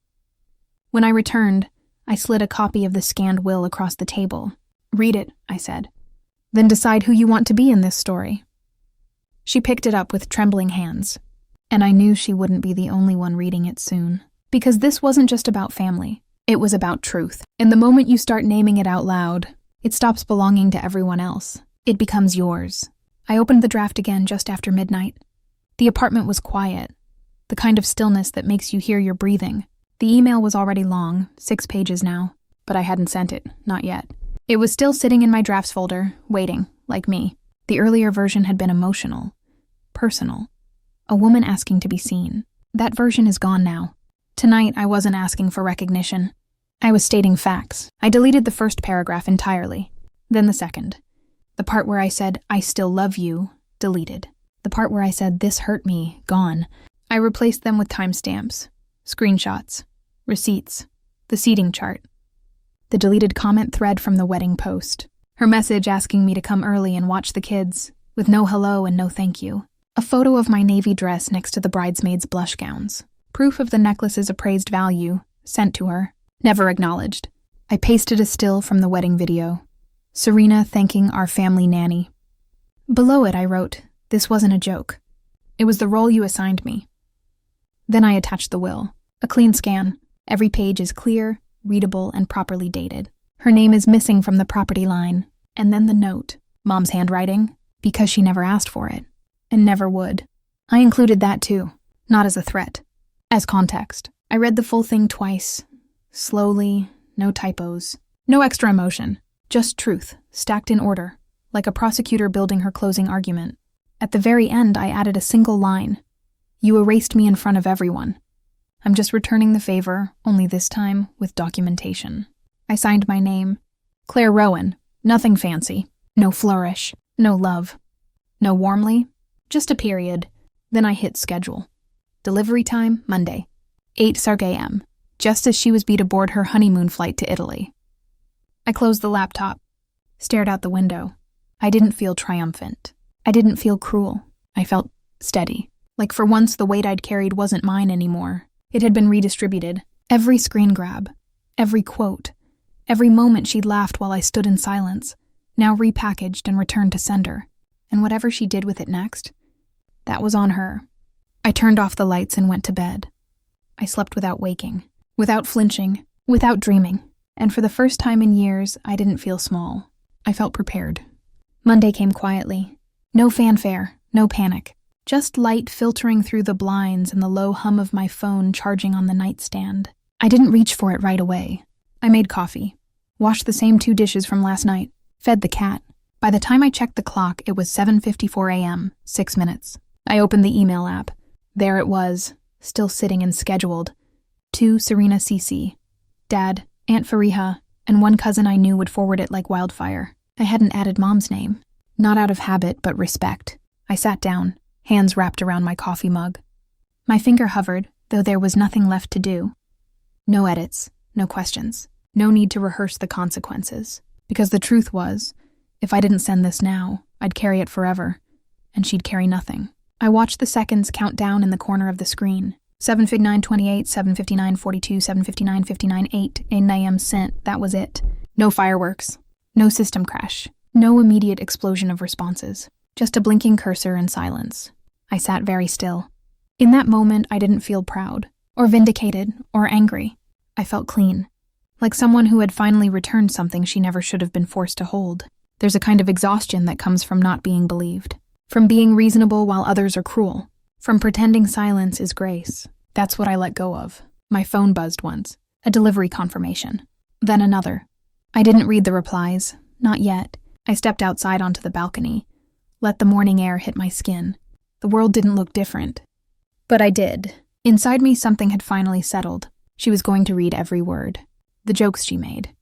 When I returned, I slid a copy of the scanned will across the table. Read it, I said. Then decide who you want to be in this story. She picked it up with trembling hands, and I knew she wouldn't be the only one reading it soon. Because this wasn't just about family, it was about truth. And the moment you start naming it out loud, it stops belonging to everyone else. It becomes yours. I opened the draft again just after midnight. The apartment was quiet, the kind of stillness that makes you hear your breathing. The email was already long, 6 pages now, but I hadn't sent it, not yet. It was still sitting in my drafts folder, waiting, like me. The earlier version had been emotional, personal, a woman asking to be seen. That version is gone now. Tonight, I wasn't asking for recognition. I was stating facts. I deleted the first paragraph entirely, then the second. The part where I said, I still love you, deleted. The part where I said, this hurt me, gone. I replaced them with timestamps, screenshots, receipts, the seating chart, the deleted comment thread from the wedding post, her message asking me to come early and watch the kids, with no hello and no thank you, a photo of my navy dress next to the bridesmaids' blush gowns, proof of the necklace's appraised value, sent to her, never acknowledged. I pasted a still from the wedding video, Serena thanking our family nanny. Below it I wrote, this wasn't a joke. It was the role you assigned me. Then I attached the will. A clean scan. Every page is clear, readable, and properly dated. Her name is missing from the property line. And then the note. Mom's handwriting, because she never asked for it. And never would. I included that too. Not as a threat. As context. I read the full thing twice. Slowly, no typos. No extra emotion. Just truth, stacked in order. Like a prosecutor building her closing argument. At the very end, I added a single line. You erased me in front of everyone. I'm just returning the favor, only this time with documentation. I signed my name. Claire Rowan. Nothing fancy. No flourish. No love. No warmly. Just a period. Then I hit schedule. Delivery time, Monday. 8 Sarg a.m. Just as she was beat aboard her honeymoon flight to Italy. I closed the laptop. Stared out the window. I didn't feel triumphant. I didn't feel cruel. I felt steady. Like for once the weight I'd carried wasn't mine anymore. It had been redistributed. Every screen grab, every quote, every moment she'd laughed while I stood in silence, now repackaged and returned to sender. And whatever she did with it next, that was on her. I turned off the lights and went to bed. I slept without waking, without flinching, without dreaming. And for the first time in years, I didn't feel small. I felt prepared. Monday came quietly. No fanfare, no panic. Just light filtering through the blinds and the low hum of my phone charging on the nightstand. I didn't reach for it right away. I made coffee, washed the same 2 dishes from last night, fed the cat. By the time I checked the clock, it was 7:54 a.m., 6 minutes. I opened the email app. There it was, still sitting and scheduled. To Serena CC. Dad, Aunt Fariha, and one cousin I knew would forward it like wildfire. I hadn't added Mom's name. Not out of habit, but respect. I sat down, hands wrapped around my coffee mug. My finger hovered, though there was nothing left to do. No edits, no questions, no need to rehearse the consequences. Because the truth was, if I didn't send this now, I'd carry it forever, and she'd carry nothing. I watched the seconds count down in the corner of the screen. 7:59:28, 7:59:42, 7:59:59, 8 a.m. sent. That was it. No fireworks, no system crash, no immediate explosion of responses. Just a blinking cursor and silence. I sat very still. In that moment, I didn't feel proud, or vindicated, or angry. I felt clean, like someone who had finally returned something she never should have been forced to hold. There's a kind of exhaustion that comes from not being believed, from being reasonable while others are cruel, from pretending silence is grace. That's what I let go of. My phone buzzed once, a delivery confirmation. Then another. I didn't read the replies, not yet. I stepped outside onto the balcony, let the morning air hit my skin. The world didn't look different. But I did. Inside me, something had finally settled. She was going to read every word. The jokes she made.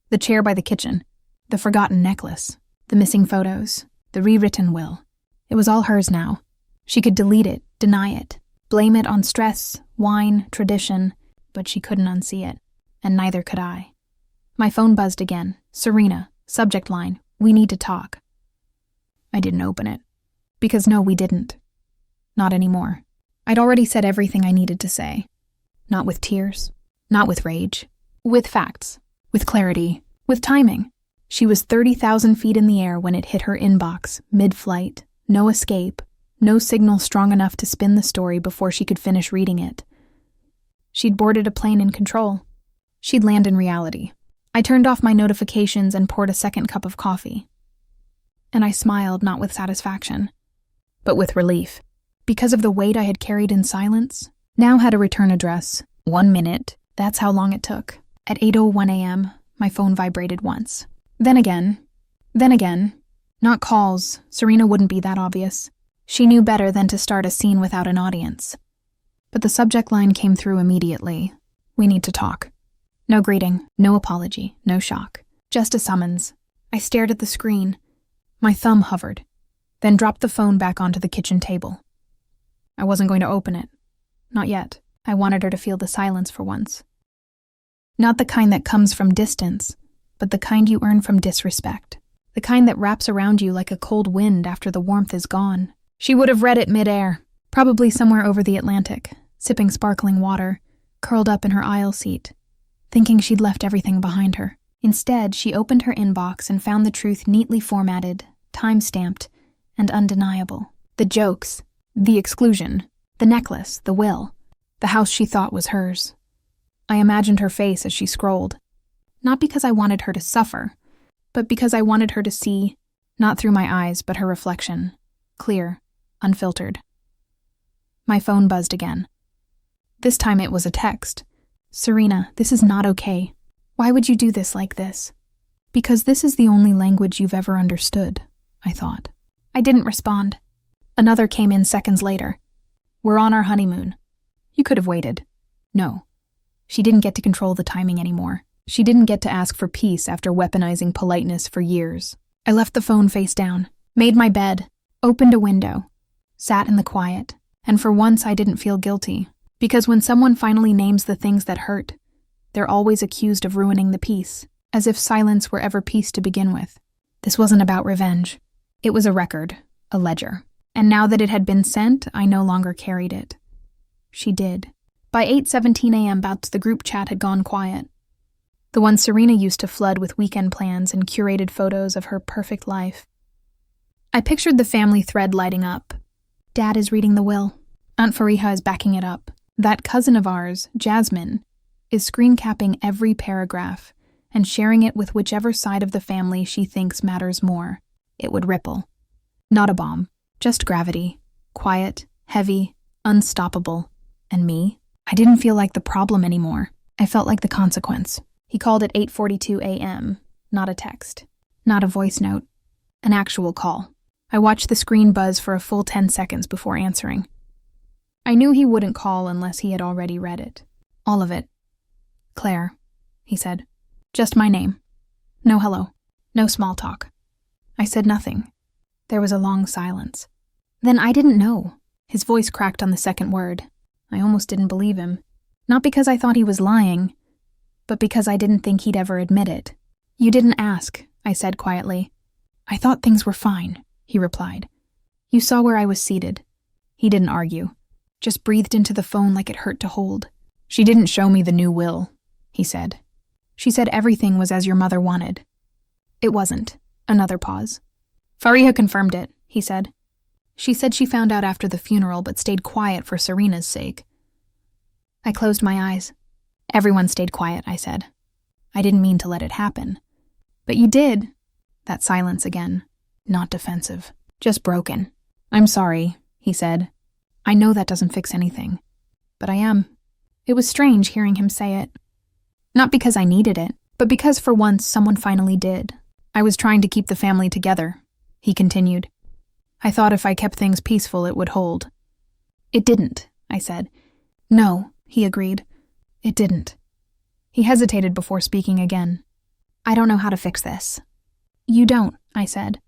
The chair by the kitchen. The forgotten necklace. The missing photos. The rewritten will. It was all hers now. She could delete it, deny it, blame it on stress, wine, tradition, but she couldn't unsee it, and neither could I. My phone buzzed again. Serena, subject line, we need to talk. I didn't open it. Because no, we didn't. Not anymore. I'd already said everything I needed to say. Not with tears. Not with rage. With facts. With clarity. With timing. She was 30,000 feet in the air when it hit her inbox, mid-flight. No escape. No signal strong enough to spin the story before she could finish reading it. She'd boarded a plane in control. She'd land in reality. I turned off my notifications and poured a second cup of coffee. And I smiled, not with satisfaction, but with relief. Because of the weight I had carried in silence, now had a return address. 1 minute. That's how long it took. At 8:01 a.m., my phone vibrated once. Then again. Not calls. Serena wouldn't be that obvious. She knew better than to start a scene without an audience. But the subject line came through immediately. We need to talk. No greeting, no apology, no shock. Just a summons. I stared at the screen. My thumb hovered, then dropped the phone back onto the kitchen table. I wasn't going to open it. Not yet. I wanted her to feel the silence for once. Not the kind that comes from distance, but the kind you earn from disrespect. The kind that wraps around you like a cold wind after the warmth is gone. She would have read it midair, probably somewhere over the Atlantic, sipping sparkling water, curled up in her aisle seat, thinking she'd left everything behind her. Instead, she opened her inbox and found the truth neatly formatted, time-stamped, and undeniable. The jokes, the exclusion, the necklace, the will, the house she thought was hers. I imagined her face as she scrolled, not because I wanted her to suffer, but because I wanted her to see, not through my eyes, but her reflection, clear, unfiltered. My phone buzzed again. This time it was a text. Serena, this is not okay. Why would you do this like this? Because this is the only language you've ever understood, I thought. I didn't respond. Another came in seconds later. We're on our honeymoon. You could have waited. No. She didn't get to control the timing anymore. She didn't get to ask for peace after weaponizing politeness for years. I left the phone face down, made my bed, opened a window, sat in the quiet, and for once I didn't feel guilty. Because when someone finally names the things that hurt, they're always accused of ruining the peace, as if silence were ever peace to begin with. This wasn't about revenge. It was a record, a ledger. And now that it had been sent, I no longer carried it. She did. By 8:17 a.m., the group chat had gone quiet. The one Serena used to flood with weekend plans and curated photos of her perfect life. I pictured the family thread lighting up. Dad is reading the will. Aunt Fariha is backing it up. That cousin of ours, Jasmine, is screen capping every paragraph and sharing it with whichever side of the family she thinks matters more. It would ripple. Not a bomb, just gravity. Quiet, heavy, unstoppable. And me? I didn't feel like the problem anymore. I felt like the consequence. He called at 8:42 a.m., not a text, not a voice note, an actual call. I watched the screen buzz for a full 10 seconds before answering. I knew he wouldn't call unless he had already read it. All of it. Claire, he said. Just my name. No hello. No small talk. I said nothing. There was a long silence. Then I didn't know. His voice cracked on the second word. I almost didn't believe him. Not because I thought he was lying, but because I didn't think he'd ever admit it. You didn't ask, I said quietly. I thought things were fine, he replied. You saw where I was seated. He didn't argue, just breathed into the phone like it hurt to hold. She didn't show me the new will, he said. She said everything was as your mother wanted. It wasn't. Another pause. Fariha confirmed it, he said. She said she found out after the funeral but stayed quiet for Serena's sake. I closed my eyes. Everyone stayed quiet, I said. I didn't mean to let it happen. But you did. That silence again. Not defensive. Just broken. I'm sorry, he said. I know that doesn't fix anything. But I am. It was strange hearing him say it. Not because I needed it, but because for once someone finally did. I was trying to keep the family together, he continued. I thought if I kept things peaceful it would hold. It didn't, I said. No, he agreed. It didn't. He hesitated before speaking again. I don't know how to fix this. You don't, I said.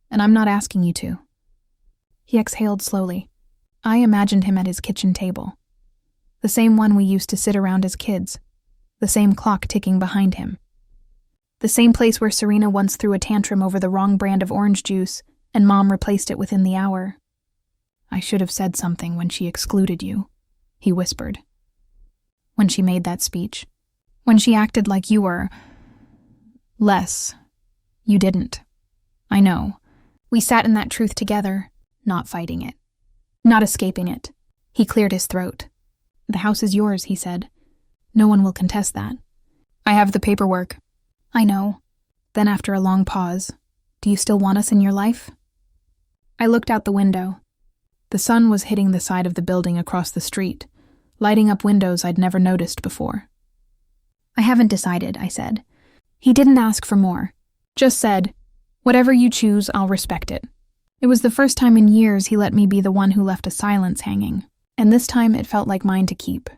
And I'm not asking you to. He exhaled slowly. I imagined him at his kitchen table. The same one we used to sit around as kids. The same clock ticking behind him. The same place where Serena once threw a tantrum over the wrong brand of orange juice and Mom replaced it within the hour. I should have said something when she excluded you, he whispered. When she made that speech. When she acted like you were... less. You didn't. I know. We sat in that truth together, not fighting it. Not escaping it. He cleared his throat. The house is yours, he said. No one will contest that. I have the paperwork. I know. Then after a long pause, do you still want us in your life? I looked out the window. The sun was hitting the side of the building across the street, lighting up windows I'd never noticed before. I haven't decided, I said. He didn't ask for more. Just said, whatever you choose, I'll respect it. It was the first time in years he let me be the one who left a silence hanging, and this time it felt like mine to keep.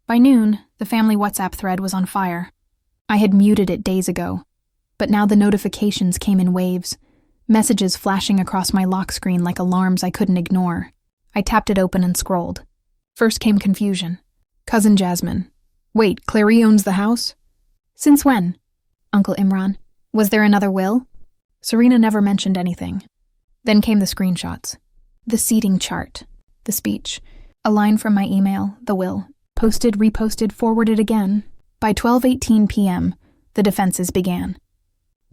By noon, the family WhatsApp thread was on fire. I had muted it days ago, but now the notifications came in waves, messages flashing across my lock screen like alarms I couldn't ignore. I tapped it open and scrolled. First came confusion. Cousin Jasmine. Wait, Clary owns the house? Since when? Uncle Imran. Was there another will? Serena never mentioned anything. Then came the screenshots. The seating chart. The speech. A line from my email, the will. Posted, reposted, forwarded again. By 12:18 p.m., the defenses began.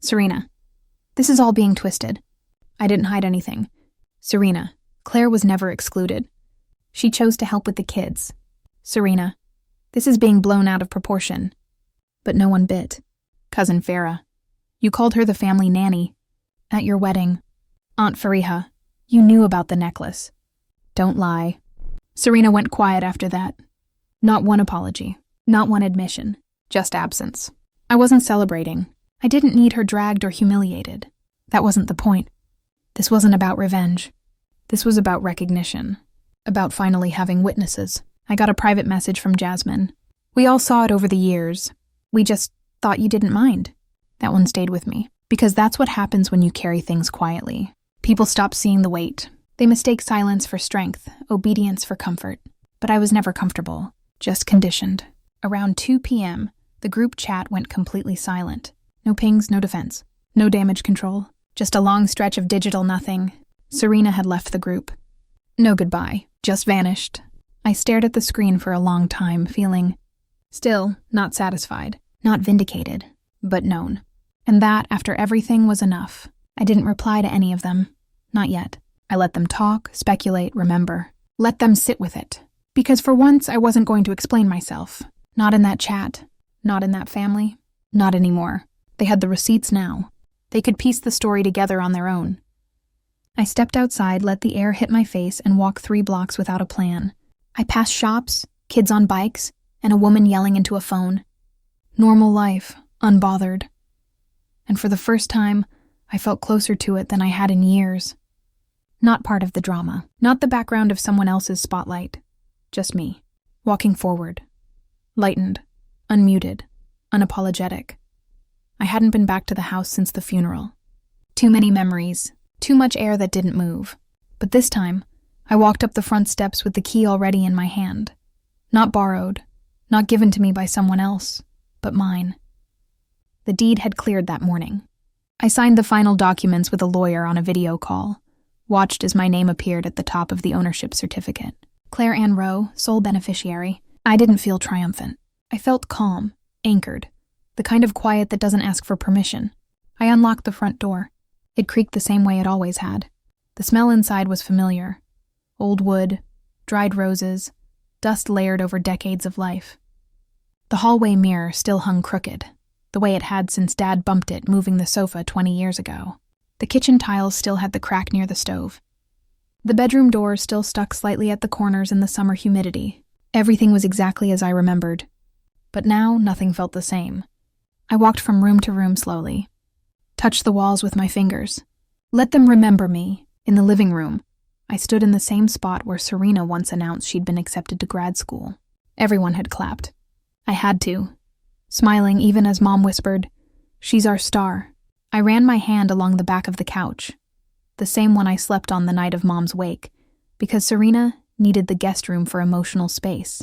Serena. This is all being twisted. I didn't hide anything. Serena. Claire was never excluded. She chose to help with the kids. Serena. This is being blown out of proportion. But no one bit. Cousin Farah. You called her the family nanny. At your wedding. Aunt Fariha. You knew about the necklace. Don't lie. Serena went quiet after that. Not one apology. Not one admission. Just absence. I wasn't celebrating. I didn't need her dragged or humiliated. That wasn't the point. This wasn't about revenge. This was about recognition. About finally having witnesses. I got a private message from Jasmine. We all saw it over the years. We just thought you didn't mind. That one stayed with me. Because that's what happens when you carry things quietly. People stop seeing the weight. They mistake silence for strength, obedience for comfort. But I was never comfortable. Just conditioned. Around 2 p.m., the group chat went completely silent. No pings, no defense. No damage control. Just a long stretch of digital nothing. Serena had left the group. No goodbye. Just vanished. I stared at the screen for a long time, feeling still not satisfied. Not vindicated, but known. And that, after everything, was enough. I didn't reply to any of them. Not yet. I let them talk, speculate, remember. Let them sit with it. Because for once, I wasn't going to explain myself. Not in that chat. Not in that family. Not anymore. They had the receipts now. They could piece the story together on their own. I stepped outside, let the air hit my face, and walked 3 blocks without a plan. I passed shops, kids on bikes, and a woman yelling into a phone. Normal life, unbothered. And for the first time, I felt closer to it than I had in years. Not part of the drama, not the background of someone else's spotlight. Just me, walking forward. Lightened, unmuted, unapologetic. I hadn't been back to the house since the funeral. Too many memories, too much air that didn't move. But this time, I walked up the front steps with the key already in my hand. Not borrowed, not given to me by someone else, but mine. The deed had cleared that morning. I signed the final documents with a lawyer on a video call, watched as my name appeared at the top of the ownership certificate. Claire Ann Rowe, sole beneficiary. I didn't feel triumphant. I felt calm, anchored, the kind of quiet that doesn't ask for permission. I unlocked the front door. It creaked the same way it always had. The smell inside was familiar. Old wood, dried roses, dust layered over decades of life. The hallway mirror still hung crooked, the way it had since Dad bumped it moving the sofa 20 years ago. The kitchen tiles still had the crack near the stove. The bedroom door still stuck slightly at the corners in the summer humidity. Everything was exactly as I remembered. But now nothing felt the same. I walked from room to room slowly, touched the walls with my fingers. Let them remember me. In the living room, I stood in the same spot where Serena once announced she'd been accepted to grad school. Everyone had clapped. I had to, smiling even as Mom whispered, "She's our star." I ran my hand along the back of the couch, the same one I slept on the night of Mom's wake, because Serena needed the guest room for emotional space.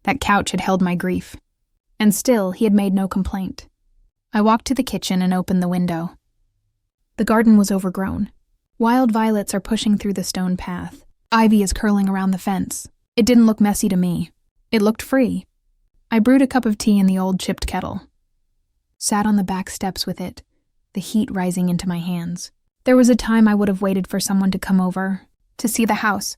That couch had held my grief, and still he had made no complaint. I walked to the kitchen and opened the window. The garden was overgrown. Wild violets are pushing through the stone path. Ivy is curling around the fence. It didn't look messy to me. It looked free. I brewed a cup of tea in the old chipped kettle. Sat on the back steps with it, the heat rising into my hands. There was a time I would have waited for someone to come over, to see the house,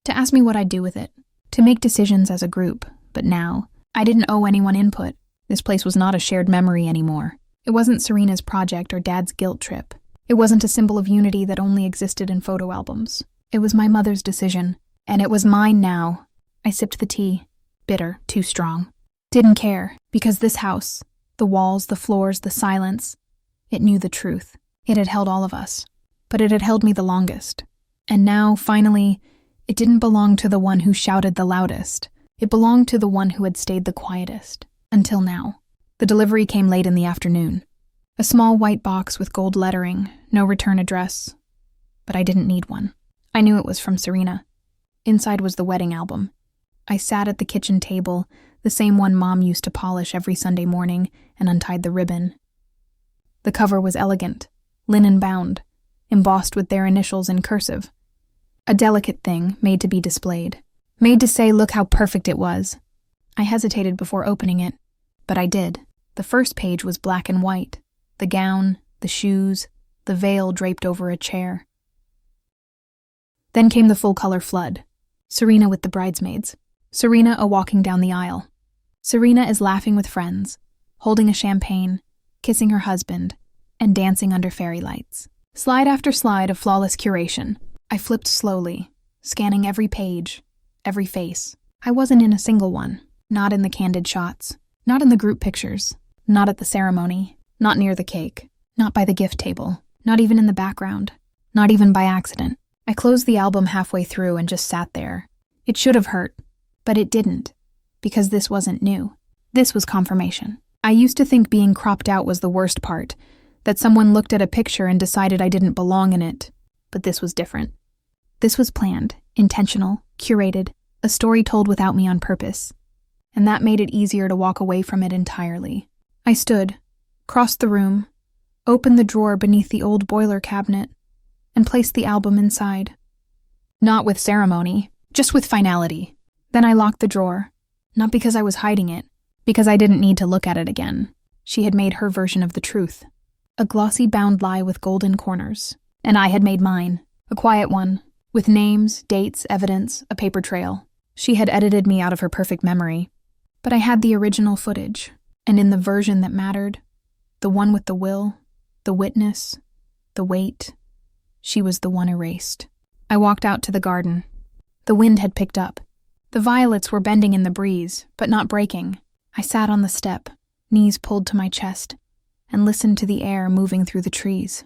to ask me what I'd do with it, to make decisions as a group. But now, I didn't owe anyone input. This place was not a shared memory anymore. It wasn't Serena's project or Dad's guilt trip. It wasn't a symbol of unity that only existed in photo albums. It was my mother's decision, and it was mine now. I sipped the tea, bitter, too strong. Didn't care, because this house, the walls, the floors, the silence, it knew the truth. It had held all of us, but it had held me the longest. And now, finally, it didn't belong to the one who shouted the loudest. It belonged to the one who had stayed the quietest, until now. The delivery came late in the afternoon. A small white box with gold lettering, no return address. But I didn't need one. I knew it was from Serena. Inside was the wedding album. I sat at the kitchen table, the same one Mom used to polish every Sunday morning, and untied the ribbon. The cover was elegant, linen-bound, embossed with their initials in cursive. A delicate thing made to be displayed. Made to say, look how perfect it was. I hesitated before opening it, but I did. The first page was black and white. The gown, the shoes, the veil draped over a chair. Then came the full-color flood. Serena with the bridesmaids. Serena a-walking down the aisle. Serena is laughing with friends, holding a champagne, kissing her husband, and dancing under fairy lights. Slide after slide of flawless curation. I flipped slowly, scanning every page, every face. I wasn't in a single one. Not in the candid shots. Not in the group pictures. Not at the ceremony. Not near the cake. Not by the gift table. Not even in the background. Not even by accident. I closed the album halfway through and just sat there. It should have hurt, but it didn't, because this wasn't new. This was confirmation. I used to think being cropped out was the worst part, that someone looked at a picture and decided I didn't belong in it. But this was different. This was planned, intentional, curated, a story told without me on purpose. And that made it easier to walk away from it entirely. I stood, crossed the room, opened the drawer beneath the old boiler cabinet, and placed the album inside. Not with ceremony, just with finality. Then I locked the drawer, not because I was hiding it, because I didn't need to look at it again. She had made her version of the truth. A glossy bound lie with golden corners. And I had made mine, a quiet one, with names, dates, evidence, a paper trail. She had edited me out of her perfect memory. But I had the original footage, and in the version that mattered, the one with the will, the witness, the weight, she was the one erased. I walked out to the garden. The wind had picked up. The violets were bending in the breeze, but not breaking. I sat on the step, knees pulled to my chest, and listened to the air moving through the trees.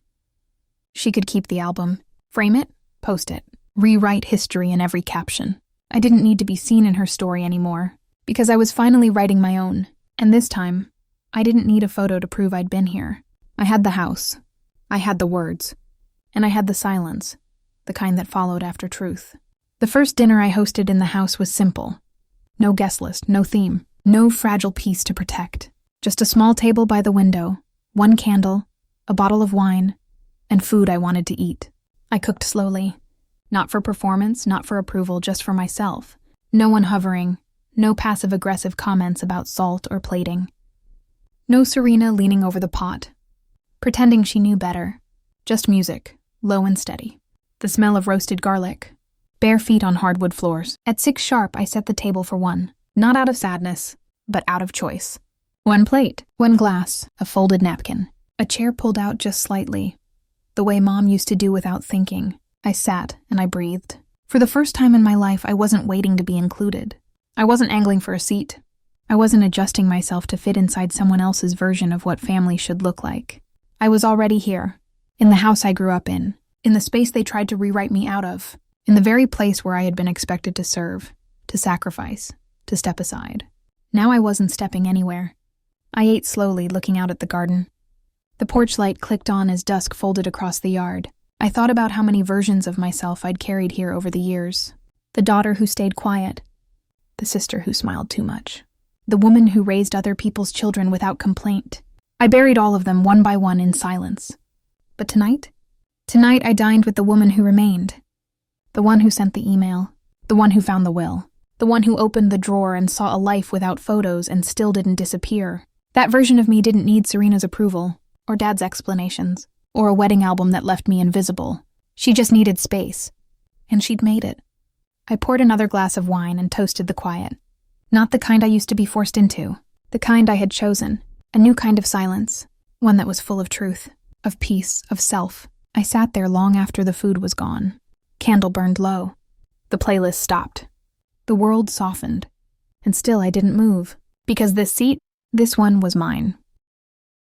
She could keep the album, frame it, post it, rewrite history in every caption. I didn't need to be seen in her story anymore, because I was finally writing my own, and this time, I didn't need a photo to prove I'd been here. I had the house, I had the words, and I had the silence, the kind that followed after truth. The first dinner I hosted in the house was simple. No guest list, no theme, no fragile piece to protect. Just a small table by the window, one candle, a bottle of wine, and food I wanted to eat. I cooked slowly. Not for performance, not for approval, just for myself. No one hovering, no passive-aggressive comments about salt or plating. No Serena leaning over the pot, pretending she knew better. Just music, low and steady. The smell of roasted garlic. Bare feet on hardwood floors. At 6 sharp, I set the table for one. Not out of sadness, but out of choice. One plate, one glass, a folded napkin. A chair pulled out just slightly. The way Mom used to do without thinking. I sat and I breathed. For the first time in my life, I wasn't waiting to be included. I wasn't angling for a seat. I wasn't adjusting myself to fit inside someone else's version of what family should look like. I was already here, in the house I grew up in the space they tried to rewrite me out of, in the very place where I had been expected to serve, to sacrifice, to step aside. Now I wasn't stepping anywhere. I ate slowly, looking out at the garden. The porch light clicked on as dusk folded across the yard. I thought about how many versions of myself I'd carried here over the years. The daughter who stayed quiet. The sister who smiled too much. The woman who raised other people's children without complaint. I buried all of them one by one in silence. But tonight I dined with the woman who remained. The one who sent the email. The one who found the will. The one who opened the drawer and saw a life without photos and still didn't disappear. That version of me didn't need Serena's approval, or Dad's explanations, or a wedding album that left me invisible. She just needed space. And she'd made it. I poured another glass of wine and toasted the quiet. Not the kind I used to be forced into. The kind I had chosen. A new kind of silence. One that was full of truth, of peace, of self. I sat there long after the food was gone. Candle burned low. The playlist stopped. The world softened. And still I didn't move. Because this seat, this one was mine.